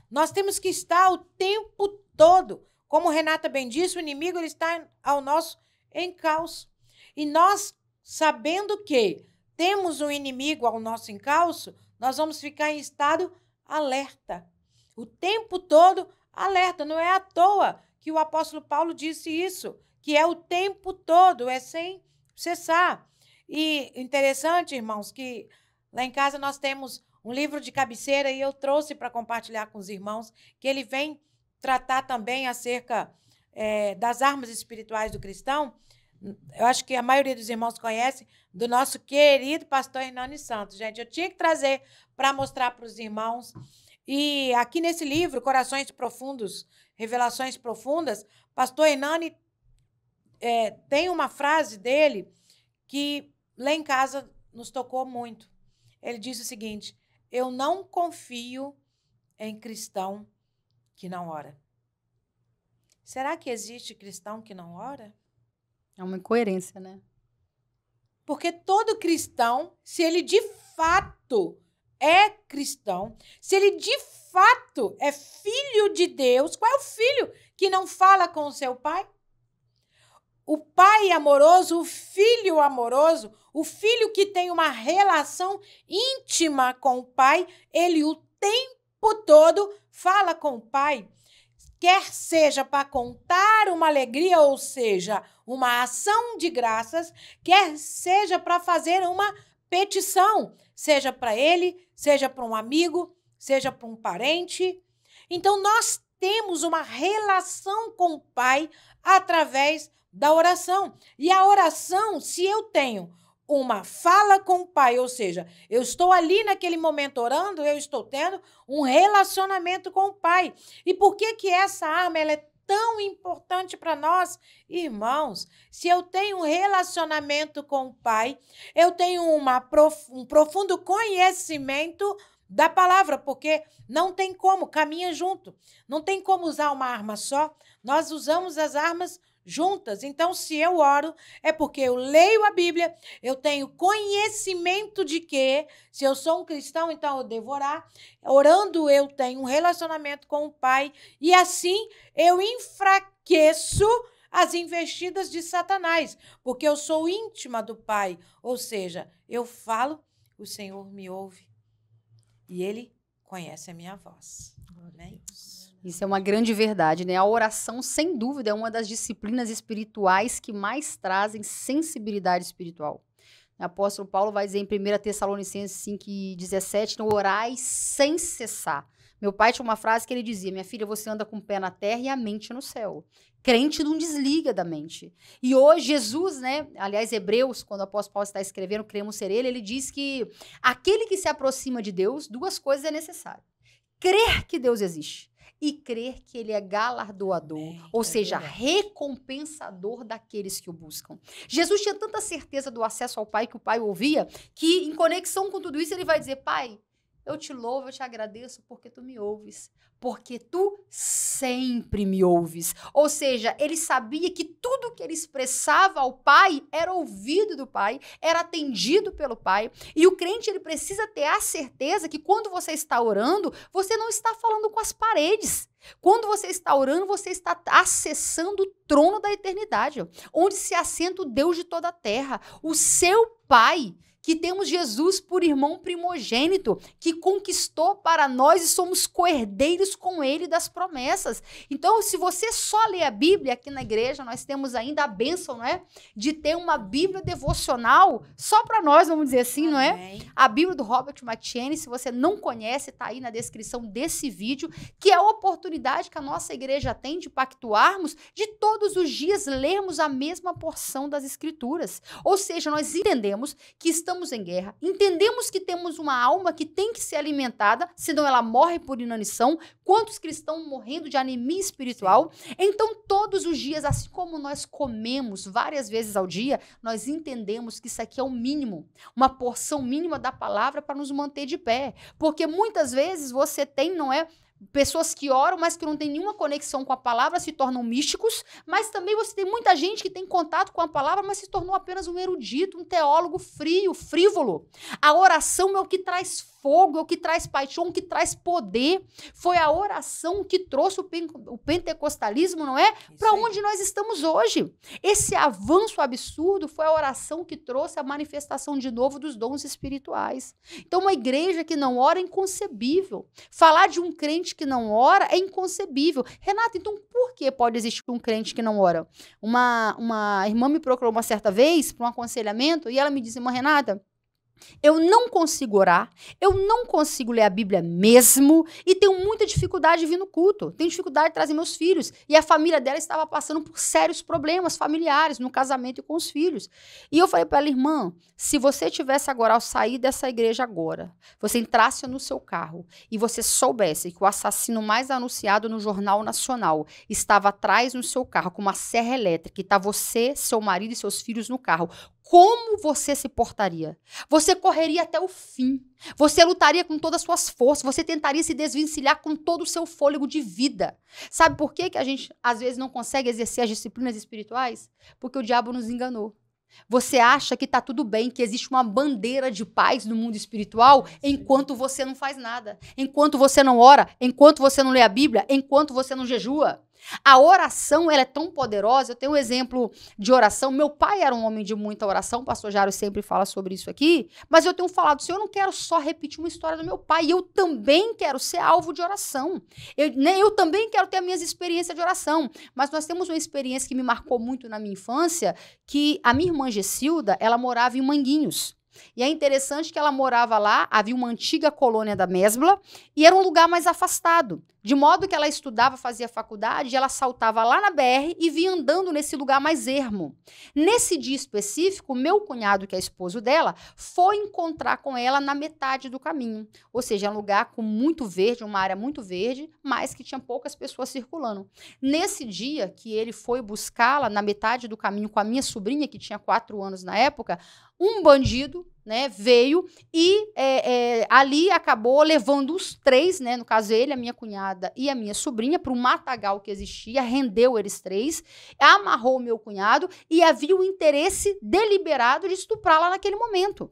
Nós temos que estar o tempo todo. Como Renata bem disse, o inimigo ele está ao nosso encalço. E nós, sabendo que temos um inimigo ao nosso encalço, nós vamos ficar em estado alerta. O tempo todo alerta. Não é à toa que o apóstolo Paulo disse isso, que é o tempo todo, é sem cessar. E interessante, irmãos, que lá em casa nós temos um livro de cabeceira e eu trouxe para compartilhar com os irmãos, que ele vem tratar também acerca das armas espirituais do cristão. Eu acho que a maioria dos irmãos conhece, do nosso querido pastor Hernani Santos. Gente, eu tinha que trazer para mostrar para os irmãos. E aqui nesse livro, Corações Profundos, Revelações Profundas, pastor Hernani tem uma frase dele que lá em casa nos tocou muito. Ele disse o seguinte: eu não confio em cristão que não ora. Será que existe cristão que não ora? É uma incoerência, né? Porque todo cristão, se ele de fato é cristão, se ele de fato é filho de Deus, qual é o filho que não fala com o seu pai? O pai amoroso, o filho amoroso, o filho que tem uma relação íntima com o pai, ele o tempo todo fala com o pai. Quer seja para contar uma alegria, ou seja, uma ação de graças, quer seja para fazer uma petição, seja para ele, seja para um amigo, seja para um parente. Então, nós temos uma relação com o Pai através da oração. E a oração, se eu tenho uma fala com o Pai, ou seja, eu estou ali naquele momento orando, eu estou tendo um relacionamento com o Pai. E por que essa arma ela é tão importante para nós? Irmãos, se eu tenho um relacionamento com o Pai, eu tenho um profundo conhecimento da palavra, porque não tem como, caminha junto. Não tem como usar uma arma só, nós usamos as armas juntas. Então, se eu oro, é porque eu leio a Bíblia, eu tenho conhecimento de que, se eu sou um cristão, então eu devo orar. Orando, eu tenho um relacionamento com o Pai, e assim eu enfraqueço as investidas de Satanás, porque eu sou íntima do Pai. Ou seja, eu falo, o Senhor me ouve, e Ele conhece a minha voz. Amém? Isso é uma grande verdade, né? A oração, sem dúvida, é uma das disciplinas espirituais que mais trazem sensibilidade espiritual. O apóstolo Paulo vai dizer em 1 Tessalonicenses 5,17, orai sem cessar. Meu pai tinha uma frase que ele dizia: minha filha, você anda com o pé na terra e a mente no céu. Crente não desliga da mente. E hoje Jesus, né, aliás, Hebreus, quando o apóstolo Paulo está escrevendo, cremos ser ele diz que aquele que se aproxima de Deus, duas coisas é necessário: crer que Deus existe e crer que ele é galardoador, ou seja, recompensador daqueles que o buscam. Jesus tinha tanta certeza do acesso ao Pai, que o Pai ouvia, que em conexão com tudo isso ele vai dizer: Pai, eu te louvo, eu te agradeço porque tu me ouves. Porque tu sempre me ouves. Ou seja, ele sabia que tudo que ele expressava ao Pai era ouvido do Pai, era atendido pelo Pai. E o crente, ele precisa ter a certeza que quando você está orando, você não está falando com as paredes. Quando você está orando, você está acessando o trono da eternidade, onde se assenta o Deus de toda a terra, o seu Pai, que temos Jesus por irmão primogênito, que conquistou para nós e somos coerdeiros com ele das promessas. Então, se você só lê a Bíblia, aqui na igreja nós temos ainda a bênção, não é? De ter uma Bíblia devocional só para nós, vamos dizer assim, não é? A Bíblia do Robert McCheyne, se você não conhece, está aí na descrição desse vídeo, que é a oportunidade que a nossa igreja tem de pactuarmos, de todos os dias lermos a mesma porção das Escrituras. Ou seja, nós entendemos que estamos em guerra, entendemos que temos uma alma que tem que ser alimentada, senão ela morre por inanição. Quantos cristãos morrendo de anemia espiritual? Sim. Então, todos os dias, assim como nós comemos várias vezes ao dia, nós entendemos que isso aqui é o mínimo, uma porção mínima da palavra para nos manter de pé. Porque muitas vezes você tem, não é? Pessoas que oram, mas que não tem nenhuma conexão com a palavra, se tornam místicos, mas também você tem muita gente que tem contato com a palavra, mas se tornou apenas um erudito, um teólogo frio, frívolo. A oração é o que traz fogo, é o que traz paixão, o que traz poder. Foi a oração que trouxe o pentecostalismo, não é? Para onde nós estamos hoje. Esse avanço absurdo foi a oração que trouxe a manifestação de novo dos dons espirituais. Então, uma igreja que não ora é inconcebível. Falar de um crente que não ora é inconcebível. Renata, então por que pode existir um crente que não ora? Uma irmã me procurou uma certa vez para um aconselhamento e ela me disse: irmã Renata, eu não consigo orar, eu não consigo ler a Bíblia mesmo e tenho muita dificuldade de vir no culto, tenho dificuldade de trazer meus filhos. E a família dela estava passando por sérios problemas familiares no casamento e com os filhos. E eu falei para ela: irmã, se você tivesse agora, ao sair dessa igreja agora, você entrasse no seu carro e você soubesse que o assassino mais anunciado no Jornal Nacional estava atrás no seu carro com uma serra elétrica e está você, seu marido e seus filhos no carro, como você se portaria? Você correria até o fim. Você lutaria com todas as suas forças. Você tentaria se desvencilhar com todo o seu fôlego de vida. Sabe por que a gente, às vezes, não consegue exercer as disciplinas espirituais? Porque o diabo nos enganou. Você acha que está tudo bem, que existe uma bandeira de paz no mundo espiritual, enquanto você não faz nada, enquanto você não ora, enquanto você não lê a Bíblia, enquanto você não jejua. A oração, ela é tão poderosa. Eu tenho um exemplo de oração. Meu pai era um homem de muita oração, o pastor Jário sempre fala sobre isso aqui, mas eu tenho falado: Senhor, eu não quero só repetir uma história do meu pai, eu também quero ser alvo de oração. Eu também quero ter as minhas experiências de oração, mas nós temos uma experiência que me marcou muito na minha infância, que a minha irmã Gessilda, ela morava em Manguinhos. E é interessante que ela morava lá, havia uma antiga colônia da Mesbla, e era um lugar mais afastado. De modo que ela estudava, fazia faculdade, ela saltava lá na BR e vinha andando nesse lugar mais ermo. Nesse dia específico, meu cunhado, que é esposo dela, foi encontrar com ela na metade do caminho. Ou seja, é um lugar com muito verde, uma área muito verde, mas que tinha poucas pessoas circulando. Nesse dia que ele foi buscá-la na metade do caminho com a minha sobrinha, que tinha 4 anos na época, um bandido, né, veio e ali acabou levando os 3, né, no caso ele, a minha cunhada e a minha sobrinha, para um matagal que existia, rendeu eles 3, amarrou o meu cunhado e havia o interesse deliberado de estuprá-la naquele momento.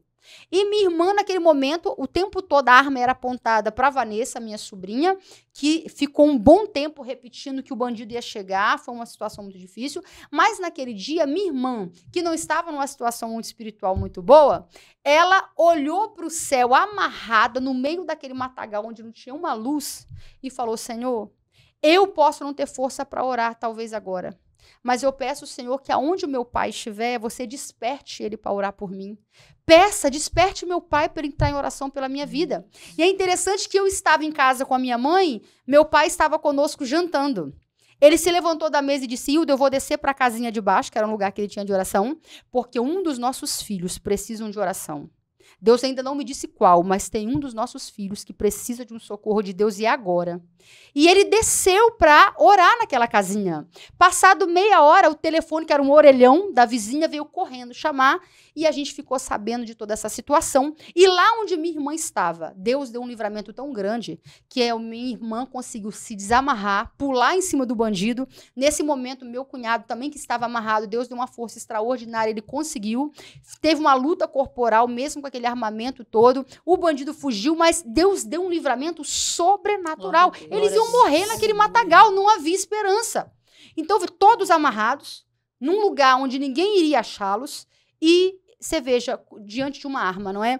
E minha irmã, naquele momento, o tempo todo a arma era apontada para Vanessa, minha sobrinha, que ficou um bom tempo repetindo que o bandido ia chegar, foi uma situação muito difícil, mas naquele dia, minha irmã, que não estava numa situação muito espiritual muito boa, ela olhou para o céu amarrada no meio daquele matagal onde não tinha uma luz e falou: Senhor, eu posso não ter força para orar talvez agora, Mas eu peço, Senhor, que aonde o meu pai estiver, você desperte ele para orar por mim. Peça, desperte meu pai para ele entrar em oração pela minha vida. E é interessante que eu estava em casa com a minha mãe, meu pai estava conosco jantando. Ele se levantou da mesa e disse, Hilda, eu vou descer para a casinha de baixo, que era um lugar que ele tinha de oração, porque um dos nossos filhos precisam de oração. Deus ainda não me disse qual, mas tem um dos nossos filhos que precisa de um socorro de Deus e é agora. E ele desceu para orar naquela casinha. Passado meia hora, o telefone, que era um orelhão da vizinha, veio correndo chamar e a gente ficou sabendo de toda essa situação. E lá onde minha irmã estava, Deus deu um livramento tão grande que a minha irmã conseguiu se desamarrar, pular em cima do bandido. Nesse momento, meu cunhado também, que estava amarrado, Deus deu uma força extraordinária, ele conseguiu. Teve uma luta corporal, mesmo com aquele armamento todo. O bandido fugiu, mas Deus deu um livramento sobrenatural. Eles iam morrer naquele matagal, não havia esperança. Então, todos amarrados, num lugar onde ninguém iria achá-los, e você veja, diante de uma arma, não é?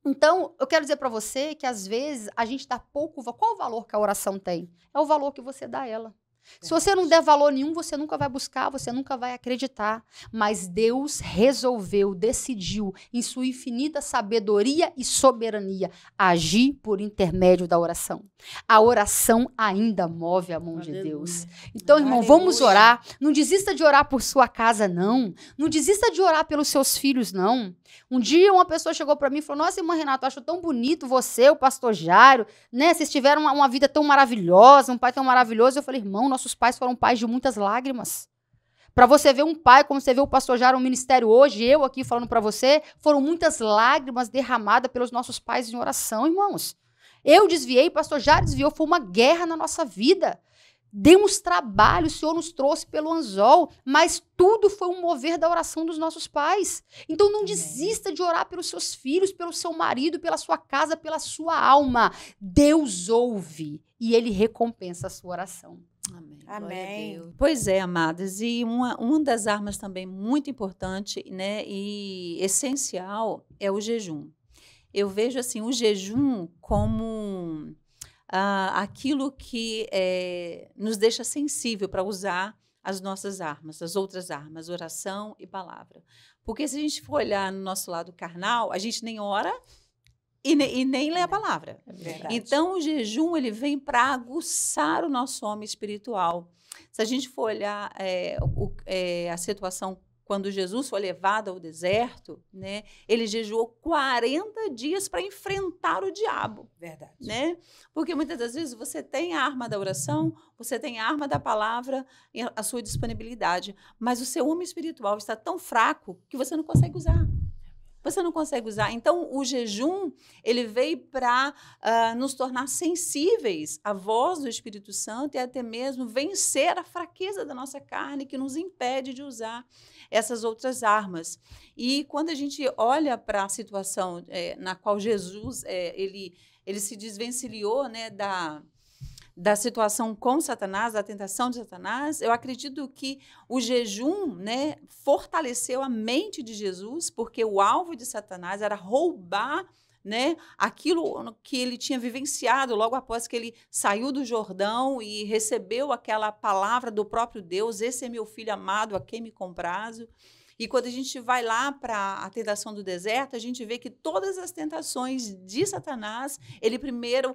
Então, eu quero dizer para você que, às vezes, a gente dá pouco... Qual o valor que a oração tem? É o valor que você dá a ela. Se você não der valor nenhum, você nunca vai buscar, você nunca vai acreditar. Mas Deus resolveu, decidiu, em sua infinita sabedoria e soberania, agir por intermédio da oração. A oração ainda move a mão de Deus. Então, irmão, vamos orar. Não desista de orar por sua casa, não. Não desista de orar pelos seus filhos, não. Um dia uma pessoa chegou para mim e falou, nossa, irmã Renata, eu acho tão bonito você, o pastor Jairo, né? Vocês tiveram uma vida tão maravilhosa, um pai tão maravilhoso. Eu falei, irmão, nossos pais foram pais de muitas lágrimas. Para você ver um pai, como você vê o pastor Jairo no ministério hoje, eu aqui falando para você, foram muitas lágrimas derramadas pelos nossos pais em oração, irmãos. Eu desviei, o pastor Jairo desviou, foi uma guerra na nossa vida. Demos trabalho, o Senhor nos trouxe pelo anzol, mas tudo foi um mover da oração dos nossos pais. Então não desista de orar pelos seus filhos, pelo seu marido, pela sua casa, pela sua alma. Deus ouve e Ele recompensa a sua oração. Amém. Amém. Pois é, amadas, e uma das armas também muito importante, né, e essencial é o jejum. Eu vejo assim o jejum como aquilo que nos deixa sensível para usar as nossas armas, as outras armas, oração e palavra. Porque se a gente for olhar no nosso lado carnal, a gente nem ora e nem lê a palavra. Verdade. Então, o jejum ele vem para aguçar o nosso homem espiritual. Se a gente for olhar a situação quando Jesus foi levado ao deserto, né, ele jejuou 40 dias para enfrentar o diabo. Verdade. Né? Porque muitas das vezes você tem a arma da oração, você tem a arma da palavra e a sua disponibilidade, mas o seu homem espiritual está tão fraco que você não consegue usar. Você não consegue usar. Então, o jejum, ele veio para nos tornar sensíveis à voz do Espírito Santo e até mesmo vencer a fraqueza da nossa carne que nos impede de usar essas outras armas. E quando a gente olha para a situação na qual Jesus ele se desvencilhou, né, da situação com Satanás, da tentação de Satanás, eu acredito que o jejum, né, fortaleceu a mente de Jesus, porque o alvo de Satanás era roubar, né, aquilo que ele tinha vivenciado logo após que ele saiu do Jordão e recebeu aquela palavra do próprio Deus, esse é meu filho amado, a quem me comprazo. E quando a gente vai lá para a tentação do deserto, a gente vê que todas as tentações de Satanás, ele primeiro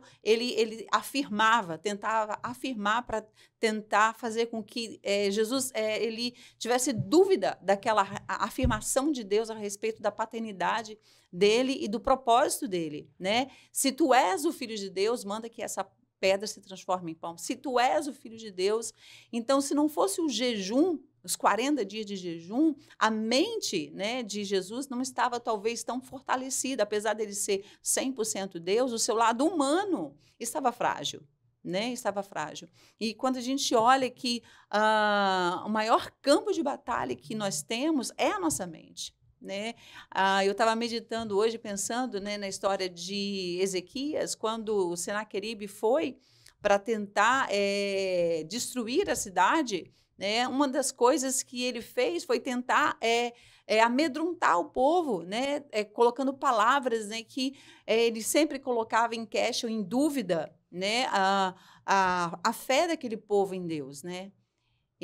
afirmava, tentava afirmar para tentar fazer com que Jesus ele tivesse dúvida daquela afirmação de Deus a respeito da paternidade dele e do propósito dele, né? Se tu és o filho de Deus, manda que essa pedra se transforme em pão. Se tu és o filho de Deus, então se não fosse o jejum, os 40 dias de jejum, a mente, né, de Jesus não estava talvez tão fortalecida, apesar dele ser 100% Deus, o seu lado humano estava frágil, né? Estava frágil. E quando a gente olha que o maior campo de batalha que nós temos é a nossa mente. Né? Eu estava meditando hoje, pensando, né, na história de Ezequias, quando o Senaqueribe foi para tentar destruir a cidade, né? Uma das coisas que ele fez foi tentar amedrontar o povo, né? Colocando palavras, né, que ele sempre colocava em question, em dúvida, né, a fé daquele povo em Deus, né?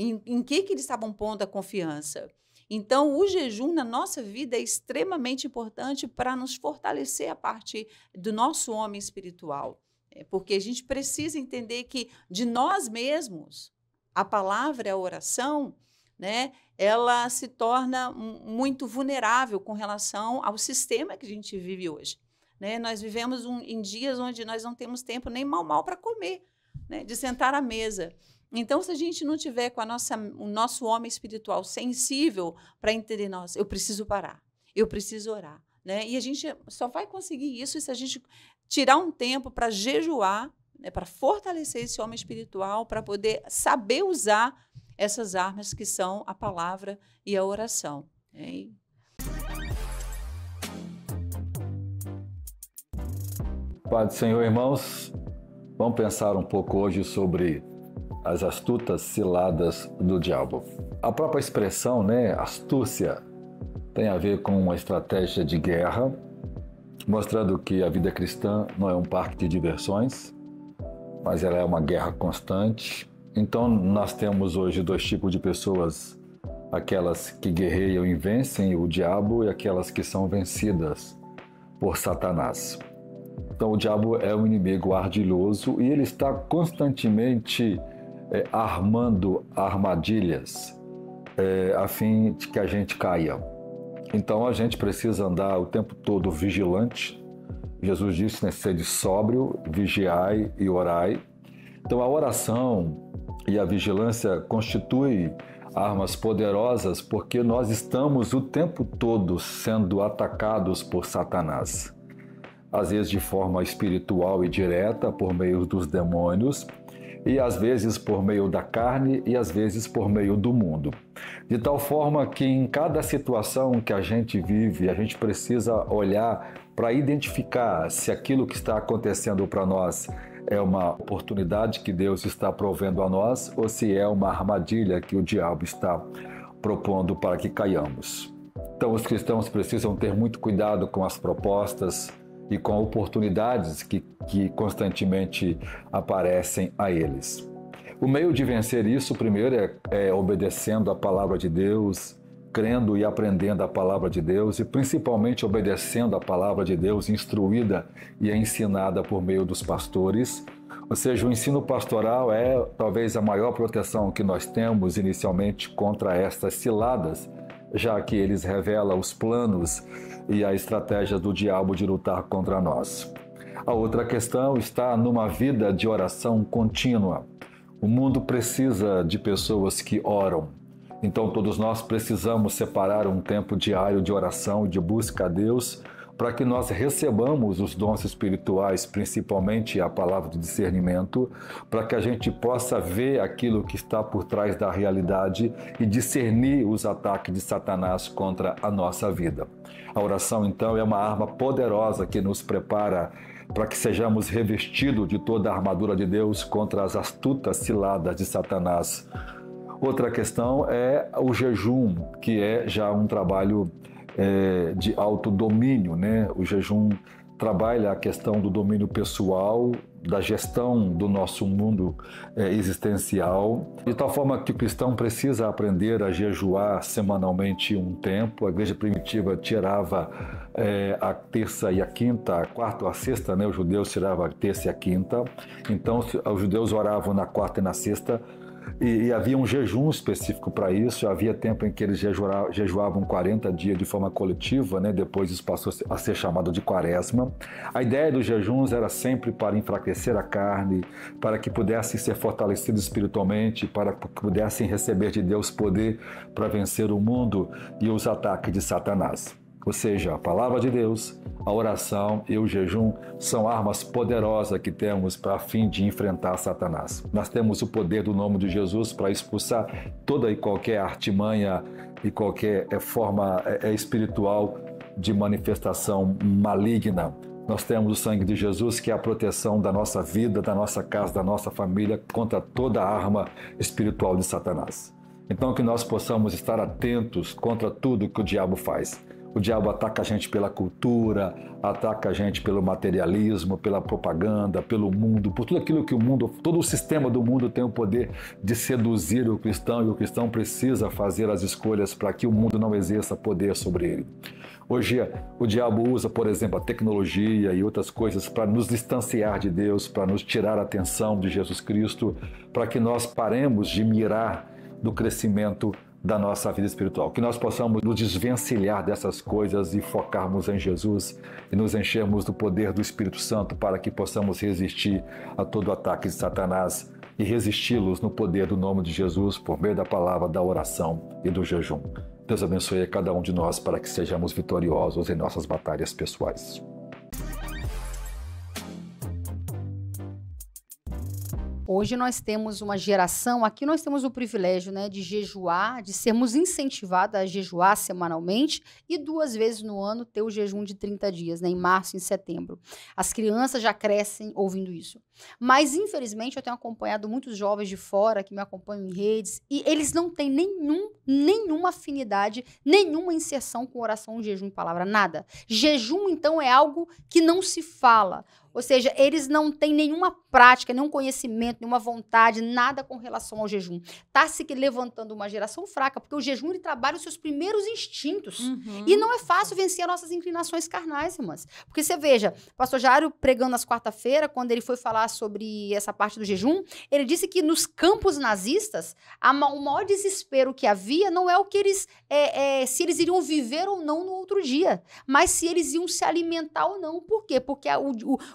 Em que eles estavam pondo a confiança? Então, o jejum na nossa vida é extremamente importante para nos fortalecer a parte do nosso homem espiritual. Porque a gente precisa entender que de nós mesmos, a palavra, a oração, né, ela se torna muito vulnerável com relação ao sistema que a gente vive hoje. Né? Nós vivemos em dias onde nós não temos tempo nem mal para comer, né, de sentar à mesa. Então, se a gente não tiver com o nosso homem espiritual sensível para entender, nossa, eu preciso parar, eu preciso orar. Né? E a gente só vai conseguir isso se a gente tirar um tempo para jejuar, né, para fortalecer esse homem espiritual, para poder saber usar essas armas que são a palavra e a oração. Né? Pai do Senhor, irmãos, vamos pensar um pouco hoje sobre as astutas ciladas do diabo. A própria expressão, né, astúcia, tem a ver com uma estratégia de guerra, mostrando que a vida cristã não é um parque de diversões, mas ela é uma guerra constante. Então, nós temos hoje dois tipos de pessoas, aquelas que guerreiam e vencem o diabo e aquelas que são vencidas por Satanás. Então, o diabo é um inimigo ardiloso e ele está constantemente armando armadilhas a fim de que a gente caia. Então, a gente precisa andar o tempo todo vigilante. Jesus disse, né, sede sóbrio, vigiai e orai. Então, a oração e a vigilância constituem armas poderosas porque nós estamos o tempo todo sendo atacados por Satanás. Às vezes de forma espiritual e direta, por meio dos demônios, e às vezes por meio da carne e às vezes por meio do mundo. De tal forma que em cada situação que a gente vive, a gente precisa olhar para identificar se aquilo que está acontecendo para nós é uma oportunidade que Deus está provendo a nós ou se é uma armadilha que o diabo está propondo para que caiamos. Então os cristãos precisam ter muito cuidado com as propostas e com oportunidades que constantemente aparecem a eles. O meio de vencer isso, primeiro, é obedecendo a palavra de Deus, crendo e aprendendo a palavra de Deus e principalmente obedecendo a palavra de Deus instruída e ensinada por meio dos pastores. Ou seja, o ensino pastoral é talvez a maior proteção que nós temos inicialmente contra estas ciladas, já que eles revelam os planos e a estratégia do diabo de lutar contra nós. A outra questão está numa vida de oração contínua. O mundo precisa de pessoas que oram. Então todos nós precisamos separar um tempo diário de oração e de busca a Deus para que nós recebamos os dons espirituais, principalmente a palavra de discernimento, para que a gente possa ver aquilo que está por trás da realidade e discernir os ataques de Satanás contra a nossa vida. A oração, então, é uma arma poderosa que nos prepara para que sejamos revestidos de toda a armadura de Deus contra as astutas ciladas de Satanás. Outra questão é o jejum, que é já um trabalho de autodomínio, né? O jejum trabalha a questão do domínio pessoal, da gestão do nosso mundo existencial, de tal forma que o cristão precisa aprender a jejuar semanalmente um tempo. A igreja primitiva tirava a terça e a quinta, a quarta ou a sexta, né? Os judeus tiravam a terça e a quinta, então os judeus oravam na quarta e na sexta, e havia um jejum específico para isso. Havia tempo em que eles jejuavam 40 dias de forma coletiva, né? Depois isso passou a ser chamado de quaresma. A ideia dos jejuns era sempre para enfraquecer a carne, para que pudessem ser fortalecidos espiritualmente, para que pudessem receber de Deus poder para vencer o mundo e os ataques de Satanás. Ou seja, a palavra de Deus, a oração e o jejum são armas poderosas que temos para fim de enfrentar Satanás. Nós temos o poder do nome de Jesus para expulsar toda e qualquer artimanha e qualquer forma espiritual de manifestação maligna. Nós temos o sangue de Jesus, que é a proteção da nossa vida, da nossa casa, da nossa família, contra toda a arma espiritual de Satanás. Então, que nós possamos estar atentos contra tudo que o diabo faz. O diabo ataca a gente pela cultura, ataca a gente pelo materialismo, pela propaganda, pelo mundo, por tudo aquilo que o mundo, todo o sistema do mundo tem o poder de seduzir o cristão, e o cristão precisa fazer as escolhas para que o mundo não exerça poder sobre ele. Hoje, o diabo usa, por exemplo, a tecnologia e outras coisas para nos distanciar de Deus, para nos tirar a atenção de Jesus Cristo, para que nós paremos de mirar no crescimento da nossa vida espiritual, que nós possamos nos desvencilhar dessas coisas e focarmos em Jesus e nos enchermos do poder do Espírito Santo para que possamos resistir a todo ataque de Satanás e resisti-los no poder do nome de Jesus por meio da palavra, da oração e do jejum. Deus abençoe a cada um de nós para que sejamos vitoriosos em nossas batalhas pessoais. Hoje nós temos uma geração, aqui nós temos o privilégio, né, de jejuar, de sermos incentivados a jejuar semanalmente e 2 vezes no ano ter o jejum de 30 dias, né, em março e em setembro. As crianças já crescem ouvindo isso. Mas, infelizmente, eu tenho acompanhado muitos jovens de fora que me acompanham em redes e eles não têm nenhuma afinidade, nenhuma inserção com oração, jejum e palavra, nada. Jejum, então, é algo que não se fala. Ou seja, eles não têm nenhuma prática, nenhum conhecimento, nenhuma vontade, nada com relação ao jejum. Está se levantando uma geração fraca, porque o jejum ele trabalha os seus primeiros instintos. E não é fácil vencer as nossas inclinações carnais, irmãs. Porque você veja, o pastor Jário pregando nas quarta-feira, quando ele foi falar sobre essa parte do jejum, ele disse que nos campos nazistas, o maior desespero que havia não é o que eles, se eles iriam viver ou não no outro dia, mas se eles iam se alimentar ou não. Por quê? Porque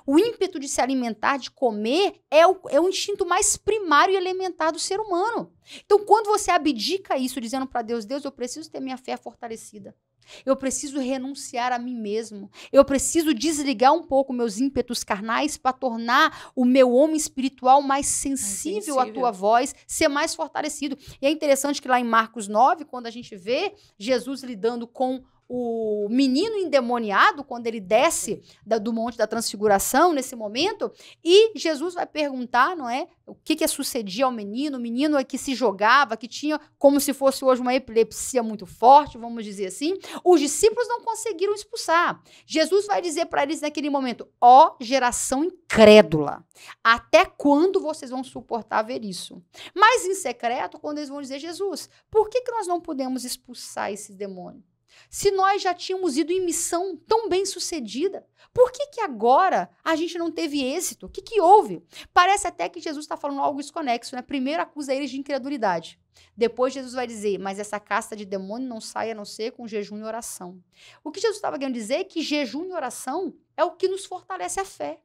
o ímpeto de se alimentar, de comer, é o instinto mais primário e elementar do ser humano. Então, quando você abdica isso, dizendo para Deus, Deus, eu preciso ter minha fé fortalecida. Eu preciso renunciar a mim mesmo. Eu preciso desligar um pouco meus ímpetos carnais para tornar o meu homem espiritual mais sensível à tua voz, ser mais fortalecido. E é interessante que lá em Marcos 9, quando a gente vê Jesus lidando com o menino endemoniado, quando ele desce do Monte da Transfiguração, nesse momento, e Jesus vai perguntar, não é? O que sucedia ao menino? O menino é que se jogava, que tinha como se fosse hoje uma epilepsia muito forte, vamos dizer assim. Os discípulos não conseguiram expulsar. Jesus vai dizer para eles naquele momento, ó geração incrédula, até quando vocês vão suportar ver isso? Mas em secreto, quando eles vão dizer, Jesus, por que nós não podemos expulsar esse demônio? Se nós já tínhamos ido em missão tão bem sucedida, por que agora a gente não teve êxito? O que houve? Parece até que Jesus está falando algo desconexo, né? Primeiro acusa eles de incredulidade. Depois Jesus vai dizer, mas essa casta de demônio não sai a não ser com jejum e oração. O que Jesus estava querendo dizer é que jejum e oração é o que nos fortalece a fé.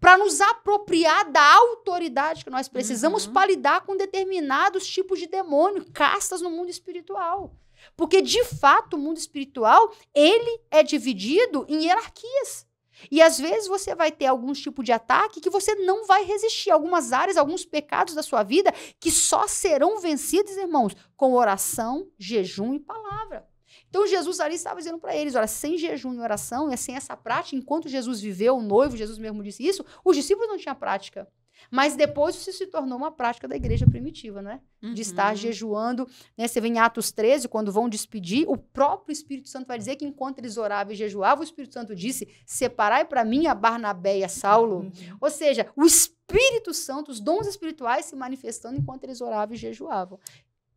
Para nos apropriar da autoridade que nós precisamos para lidar com determinados tipos de demônio, castas no mundo espiritual. Porque, de fato, o mundo espiritual, ele é dividido em hierarquias. E, às vezes, você vai ter algum tipo de ataque que você não vai resistir. Algumas áreas, alguns pecados da sua vida que só serão vencidos, irmãos, com oração, jejum e palavra. Então, Jesus ali estava dizendo para eles, olha, sem jejum e oração, e sem essa prática, enquanto Jesus viveu, o noivo, Jesus mesmo disse isso, os discípulos não tinham prática. Mas depois isso se tornou uma prática da igreja primitiva, né? De estar jejuando, né? Você vê em Atos 13, quando vão despedir, o próprio Espírito Santo vai dizer que enquanto eles oravam e jejuavam, o Espírito Santo disse, separai para mim a Barnabé e a Saulo. Ou seja, o Espírito Santo, os dons espirituais se manifestando enquanto eles oravam e jejuavam.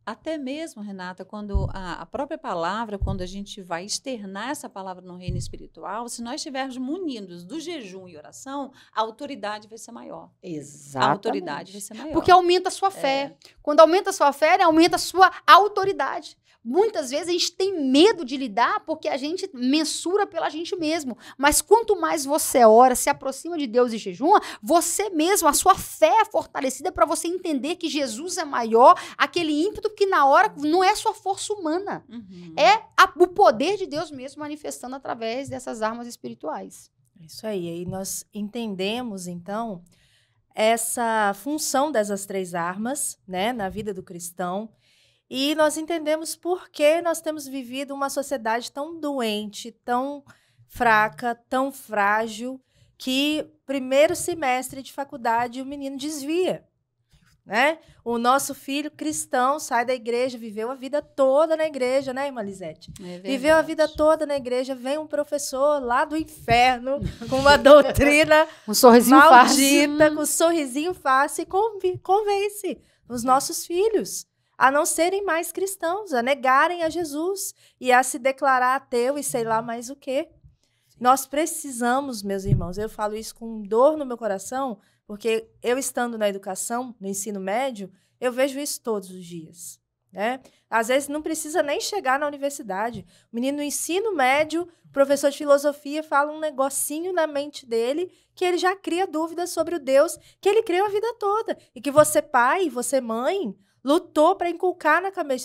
Até mesmo, Renata, quando a própria palavra, quando a gente vai externar essa palavra no reino espiritual, se nós estivermos munidos do jejum e oração, a autoridade vai ser maior. Exatamente. A autoridade vai ser maior. Porque aumenta a sua fé. Quando aumenta a sua fé, aumenta a sua autoridade. Muitas vezes a gente tem medo de lidar porque a gente mensura pela gente mesmo. Mas quanto mais você ora, se aproxima de Deus e jejuma, você mesmo, a sua fé é fortalecida para você entender que Jesus é maior, aquele ímpeto que na hora não é sua força humana. É o poder de Deus mesmo manifestando através dessas armas espirituais. Isso aí. Aí nós entendemos, então, essa função dessas 3 armas, né, na vida do cristão. E nós entendemos por que nós temos vivido uma sociedade tão doente, tão fraca, tão frágil, que primeiro semestre de faculdade o menino desvia. né? O nosso filho cristão sai da igreja, viveu a vida toda na igreja, né, irmã Lisete? Viveu a vida toda na igreja, vem um professor lá do inferno com uma doutrina Um sorrisinho maldita, com um sorrisinho fácil e convence os nossos filhos a não serem mais cristãos, a negarem a Jesus e a se declarar ateu e sei lá mais o quê. Nós precisamos, meus irmãos, eu falo isso com dor no meu coração, porque eu estando na educação, no ensino médio, eu vejo isso todos os dias, né? Às vezes não precisa nem chegar na universidade. O menino no ensino médio, professor de filosofia, fala um negocinho na mente dele que ele já cria dúvidas sobre o Deus que ele criou a vida toda. E que você, pai, você, mãe, lutou para inculcar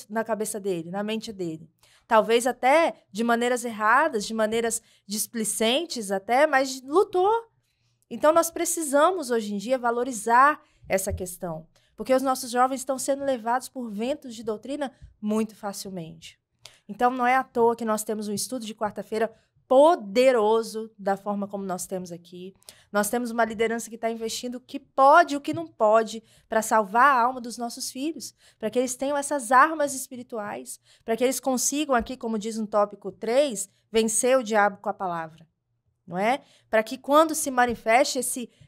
na cabeça dele, na mente dele. Talvez até de maneiras erradas, de maneiras displicentes até, mas lutou. Então, nós precisamos, hoje em dia, valorizar essa questão, porque os nossos jovens estão sendo levados por ventos de doutrina muito facilmente. Então, não é à toa que nós temos um estudo de quarta-feira poderoso da forma como nós temos aqui. Nós temos uma liderança que está investindo o que pode e o que não pode para salvar a alma dos nossos filhos, para que eles tenham essas armas espirituais, para que eles consigam aqui, como diz no tópico 3, vencer o diabo com a palavra. Não é? Para que quando se manifeste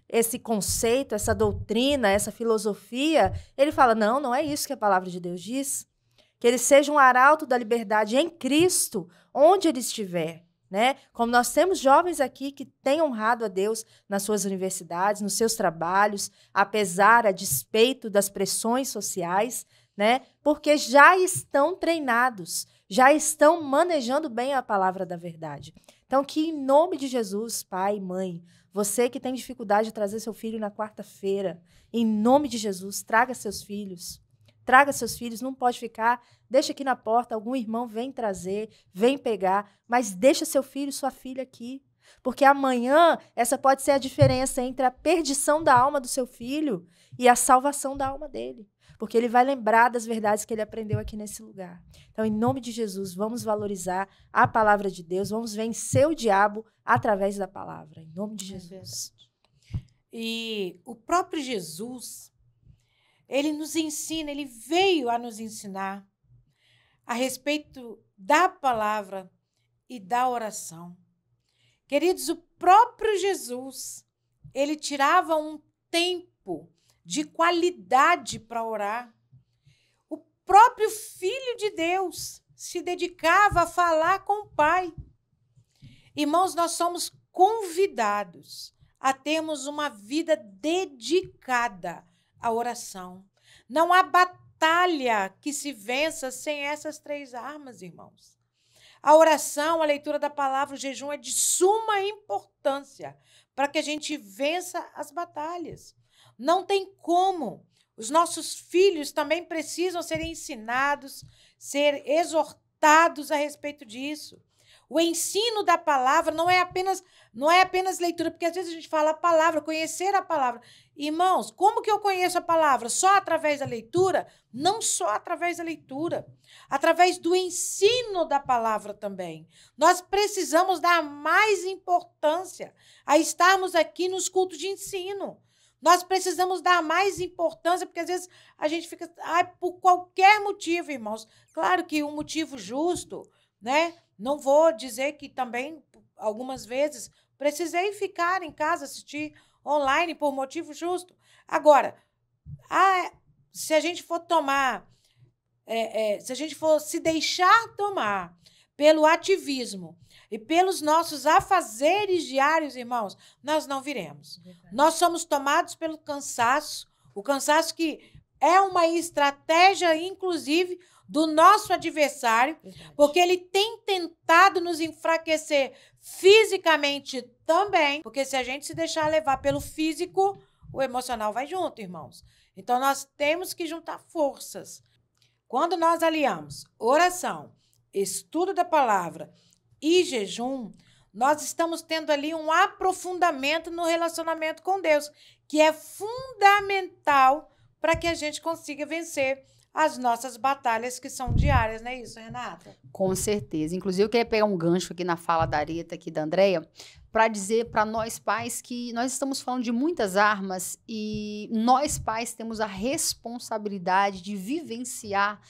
esse conceito, essa doutrina, essa filosofia, ele fala, não é isso que a palavra de Deus diz. Que ele seja um arauto da liberdade em Cristo, onde ele estiver. Né? Como nós temos jovens aqui que têm honrado a Deus nas suas universidades, nos seus trabalhos, apesar, a despeito das pressões sociais, né? Porque já estão treinados, já estão manejando bem a palavra da verdade. Então, que em nome de Jesus, pai, mãe, você que tem dificuldade de trazer seu filho na quarta-feira, em nome de Jesus, traga seus filhos. Traga seus filhos, não pode ficar, deixa aqui na porta, algum irmão vem trazer, vem pegar, mas deixa seu filho, sua filha aqui. Porque amanhã, essa pode ser a diferença entre a perdição da alma do seu filho e a salvação da alma dele. Porque ele vai lembrar das verdades que ele aprendeu aqui nesse lugar. Então, em nome de Jesus, vamos valorizar a palavra de Deus, vamos vencer o diabo através da palavra. Em nome de Jesus. E o próprio Jesus, ele nos ensina, ele veio a nos ensinar a respeito da palavra e da oração. Queridos, o próprio Jesus, ele tirava um tempo de qualidade para orar. O próprio Filho de Deus se dedicava a falar com o Pai. Irmãos, nós somos convidados a termos uma vida dedicada à oração. Não há batalha que se vença sem essas 3 armas, irmãos. A oração, a leitura da palavra, o jejum é de suma importância para que a gente vença as batalhas. Não tem como. Os nossos filhos também precisam ser ensinados, ser exortados a respeito disso. O ensino da palavra não é apenas leitura, porque às vezes a gente fala a palavra, conhecer a palavra. Irmãos, como que eu conheço a palavra? Só através da leitura? Não só através da leitura, através do ensino da palavra também. Nós precisamos dar mais importância a estarmos aqui nos cultos de ensino. Nós precisamos dar mais importância, porque às vezes a gente fica, por qualquer motivo, irmãos. Claro que um motivo justo, né? Não vou dizer que também, algumas vezes, precisei ficar em casa, assistir online por motivo justo. Agora, se a gente for se a gente for se deixar tomar pelo ativismo e pelos nossos afazeres diários, irmãos, nós não viremos. Nós somos tomados pelo cansaço, o cansaço que é uma estratégia, inclusive, do nosso adversário, porque ele tem tentado nos enfraquecer fisicamente também, porque se a gente se deixar levar pelo físico, o emocional vai junto, irmãos. Então, nós temos que juntar forças. Quando nós aliamos oração, estudo da palavra e jejum, nós estamos tendo ali um aprofundamento no relacionamento com Deus, que é fundamental para que a gente consiga vencer as nossas batalhas que são diárias, não é isso, Renata? Com certeza. Inclusive, eu queria pegar um gancho aqui na fala da Areta, aqui da Andréia, para dizer para nós pais que nós estamos falando de muitas armas e nós pais temos a responsabilidade de vivenciar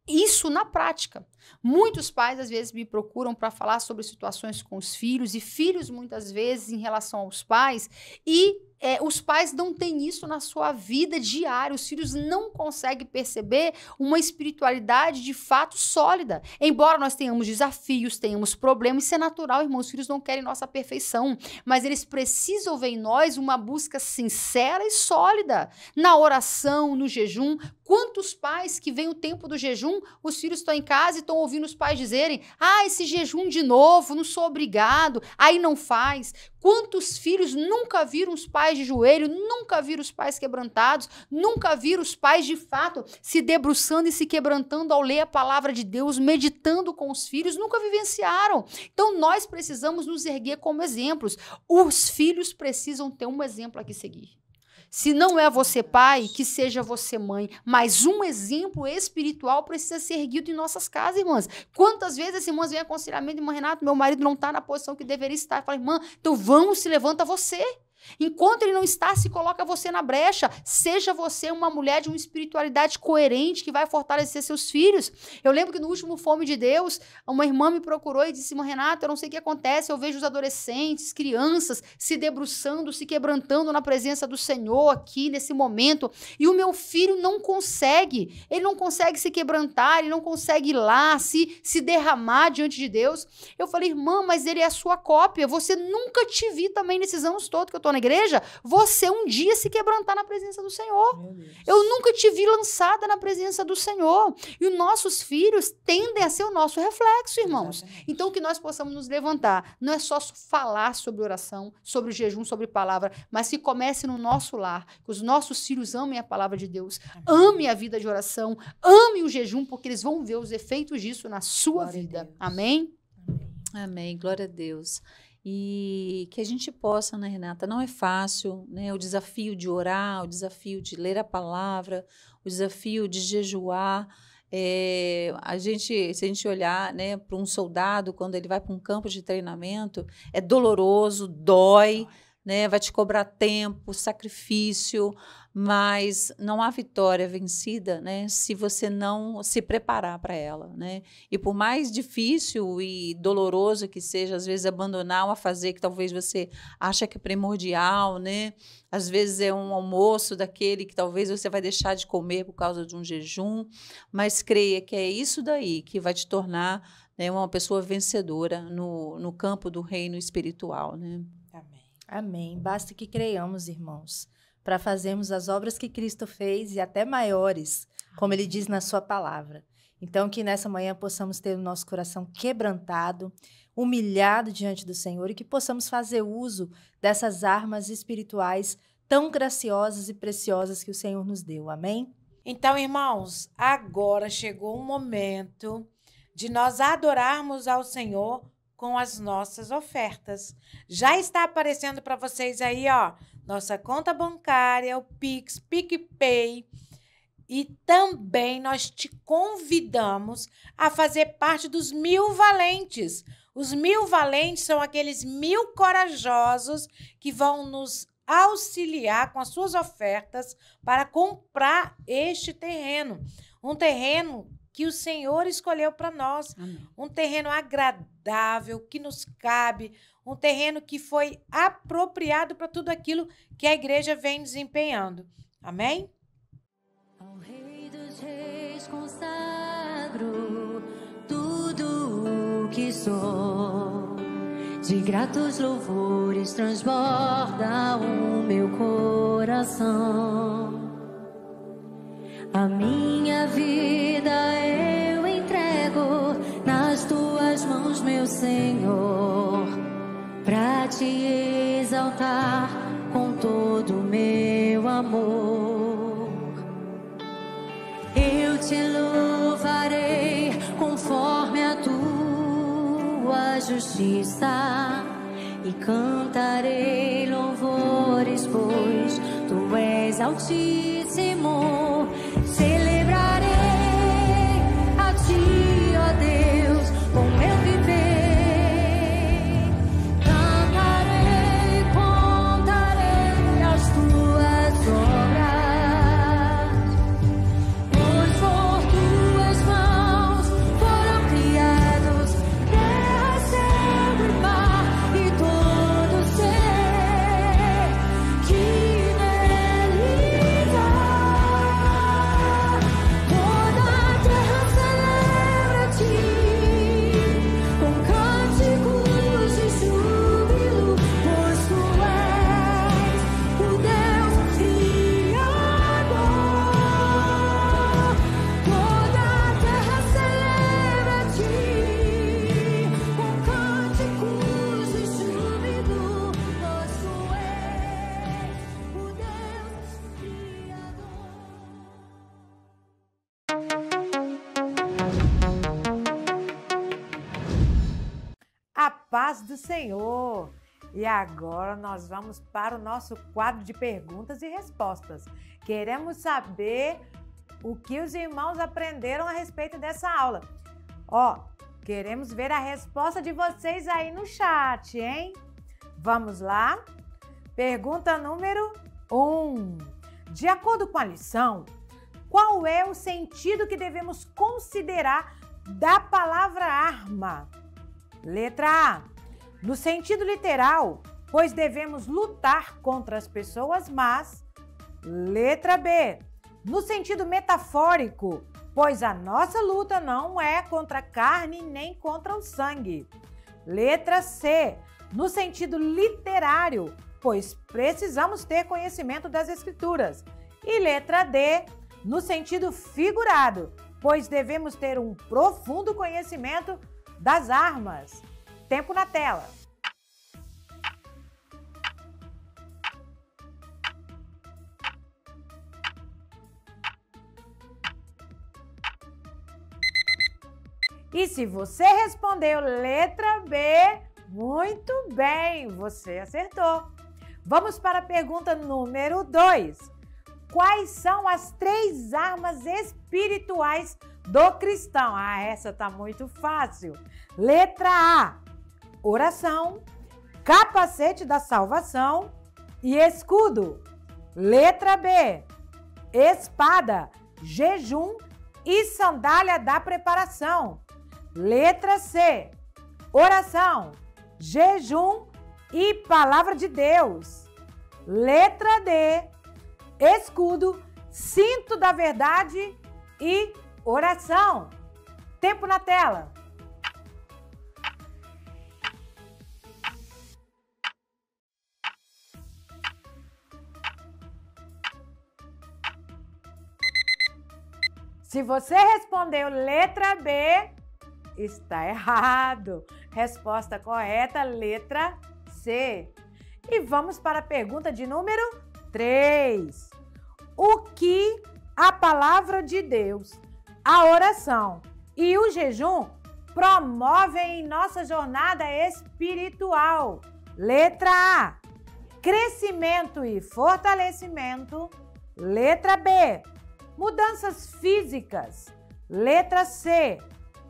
isso na prática. Muitos pais, às vezes, me procuram para falar sobre situações com os filhos, e filhos, muitas vezes, em relação aos pais, e os pais não têm isso na sua vida diária. Os filhos não conseguem perceber uma espiritualidade de fato sólida. Embora nós tenhamos desafios, tenhamos problemas, isso é natural, irmãos. Os filhos não querem nossa perfeição, mas eles precisam ver em nós uma busca sincera e sólida na oração, no jejum. Quantos pais que vem o tempo do jejum, os filhos estão em casa e estão ouvindo os pais dizerem: ah, esse jejum de novo, não sou obrigado, aí não faz. Quantos filhos nunca viram os pais de joelho, nunca viram os pais quebrantados, nunca viram os pais de fato se debruçando e se quebrantando ao ler a palavra de Deus, meditando com os filhos, nunca vivenciaram. Então nós precisamos nos erguer como exemplos. Os filhos precisam ter um exemplo a que seguir. Se não é você pai, que seja você mãe, mas um exemplo espiritual precisa ser erguido em nossas casas, irmãs. Quantas vezes as irmãs vêm aconselhamento, irmã Renata, meu marido não está na posição que deveria estar. Eu falo: irmã, então vamos, se levanta você. Enquanto ele não está, se coloca você na brecha. Seja você uma mulher de uma espiritualidade coerente que vai fortalecer seus filhos. Eu lembro que no último Fome de Deus, uma irmã me procurou e disse: irmã Renata, eu não sei o que acontece, eu vejo os adolescentes, crianças se debruçando, se quebrantando na presença do Senhor aqui nesse momento, e o meu filho não consegue, ele não consegue se quebrantar, ele não consegue ir lá, se derramar diante de Deus. Eu falei: irmã, mas ele é a sua cópia, você nunca te vi também nesses anos todos que eu tô na igreja, você um dia se quebrantar na presença do Senhor. Eu nunca te vi lançada na presença do Senhor. E os nossos filhos tendem a ser o nosso reflexo, irmãos. Exatamente. Então, que nós possamos nos levantar. Não é só falar sobre oração, sobre jejum, sobre palavra, mas que comece no nosso lar, que os nossos filhos amem a palavra de Deus, amem a vida de oração, amem o jejum, porque eles vão ver os efeitos disso na sua vida. Amém? Amém. Glória a Deus. E que a gente possa, né, Renata? Não é fácil, né? O desafio de orar, o desafio de ler a palavra, o desafio de jejuar. Se a gente olhar, né, para um soldado, quando ele vai para um campo de treinamento, é doloroso, dói, né? Vai te cobrar tempo, sacrifício, mas não há vitória vencida, né, se você não se preparar para ela, né? E por mais difícil e doloroso que seja, às vezes, abandonar uma fazer que talvez você acha que é primordial, né? Às vezes é um almoço daquele que talvez você vai deixar de comer por causa de um jejum, mas creia que é isso daí que vai te tornar, né, uma pessoa vencedora no campo do reino espiritual, né? Amém. Amém. Basta que creiamos, irmãos, para fazermos as obras que Cristo fez e até maiores, como ele diz na sua palavra. Então, que nessa manhã possamos ter o nosso coração quebrantado, humilhado diante do Senhor, e que possamos fazer uso dessas armas espirituais tão graciosas e preciosas que o Senhor nos deu. Amém? Então, irmãos, agora chegou o momento de nós adorarmos ao Senhor com as nossas ofertas. Já está aparecendo para vocês aí, ó, nossa conta bancária, o Pix, PicPay. E também nós te convidamos a fazer parte dos 1000 valentes. Os 1000 valentes são aqueles 1000 corajosos que vão nos auxiliar com as suas ofertas para comprar este terreno. Um terreno que o Senhor escolheu para nós. Amém. Um terreno agradável, que nos cabe, um terreno que foi apropriado para tudo aquilo que a igreja vem desempenhando. Amém? Ao Rei dos Reis consagro tudo o que sou. De gratos louvores transborda o meu coração. A minha vida eu entrego nas tuas mãos, meu Senhor, pra te exaltar com todo o meu amor. Eu te louvarei conforme a tua justiça e cantarei louvores, pois tu és altíssimo. Celebrarei paz do Senhor. E agora nós vamos para o nosso quadro de perguntas e respostas. Queremos saber o que os irmãos aprenderam a respeito dessa aula. Ó, queremos ver a resposta de vocês aí no chat, hein? Vamos lá? Pergunta número 1. De acordo com a lição, qual é o sentido que devemos considerar da palavra arma? Letra A. No sentido literal, pois devemos lutar contra as pessoas más. Letra B. No sentido metafórico, pois a nossa luta não é contra a carne nem contra o sangue. Letra C. No sentido literário, pois precisamos ter conhecimento das Escrituras. E letra D. No sentido figurado, pois devemos ter um profundo conhecimento das armas. Tempo na tela. E se você respondeu letra B, muito bem, você acertou. Vamos para a pergunta número 2. Quais são as 3 armas espirituais do cristão? Ah, essa tá muito fácil. Letra A, oração, capacete da salvação e escudo. Letra B, espada, jejum e sandália da preparação. Letra C, oração, jejum e palavra de Deus. Letra D, escudo, cinto da verdade e oração. Tempo na tela. Se você respondeu letra B, está errado. Resposta correta, letra C. E vamos para a pergunta de número 3. O que a palavra de Deus, a oração e o jejum promovem em nossa jornada espiritual? Letra A, crescimento e fortalecimento. Letra B, mudanças físicas. Letra C,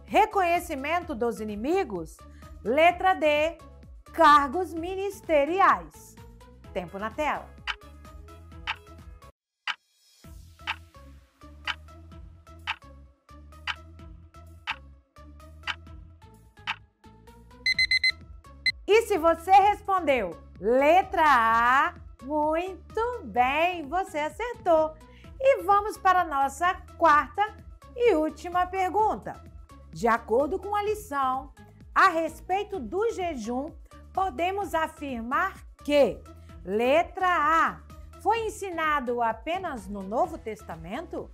reconhecimento dos inimigos. Letra D, cargos ministeriais. Tempo na tela. E se você respondeu letra A, muito bem, você acertou. E vamos para a nossa quarta e última pergunta. De acordo com a lição a respeito do jejum, podemos afirmar que letra A, foi ensinado apenas no Novo Testamento?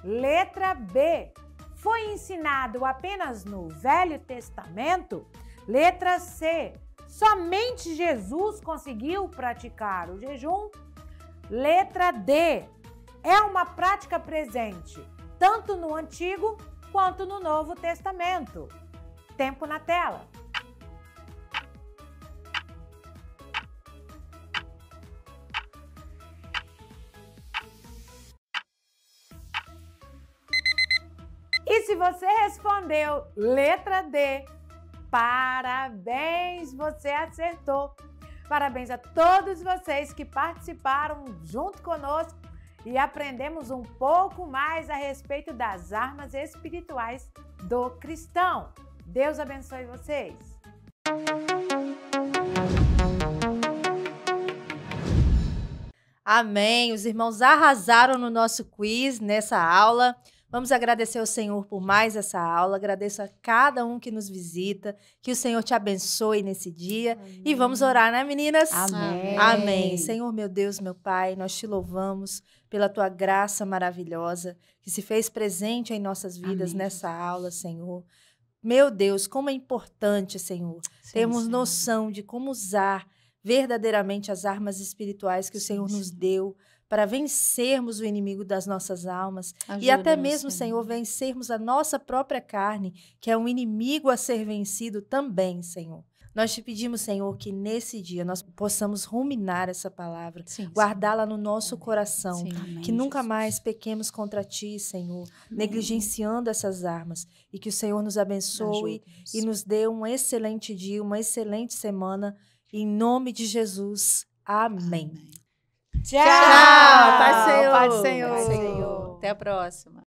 Letra B, foi ensinado apenas no Velho Testamento? Letra C, somente Jesus conseguiu praticar o jejum? Letra D, é uma prática presente tanto no Antigo quanto no Novo Testamento. Tempo na tela. E se você respondeu letra D, parabéns, você acertou. Parabéns a todos vocês que participaram junto conosco e aprendemos um pouco mais a respeito das armas espirituais do cristão. Deus abençoe vocês. Amém. Os irmãos arrasaram no nosso quiz, nessa aula. Vamos agradecer ao Senhor por mais essa aula. Agradeço a cada um que nos visita. Que o Senhor te abençoe nesse dia. Amém. E vamos orar, né, meninas? Amém. Amém. Senhor, meu Deus, meu Pai, nós te louvamos pela tua graça maravilhosa que se fez presente em nossas vidas. Amém. Nessa aula, Senhor. Meu Deus, como é importante, Senhor, termos noção de como usar verdadeiramente as armas espirituais que o Senhor nos deu para vencermos o inimigo das nossas almas e até mesmo, Senhor, vencermos a nossa própria carne, que é um inimigo a ser vencido também, Senhor. Nós te pedimos, Senhor, que nesse dia nós possamos ruminar essa palavra, Sim, guardá-la no nosso coração, Sim. que nunca mais pequemos contra ti, Senhor, negligenciando essas armas, e que o Senhor nos abençoe Ajuda-nos. e nos dê um excelente dia, uma excelente semana, em nome de Jesus. Amém. Tchau! Paz do Senhor. Paz do Senhor. Senhor. Até a próxima.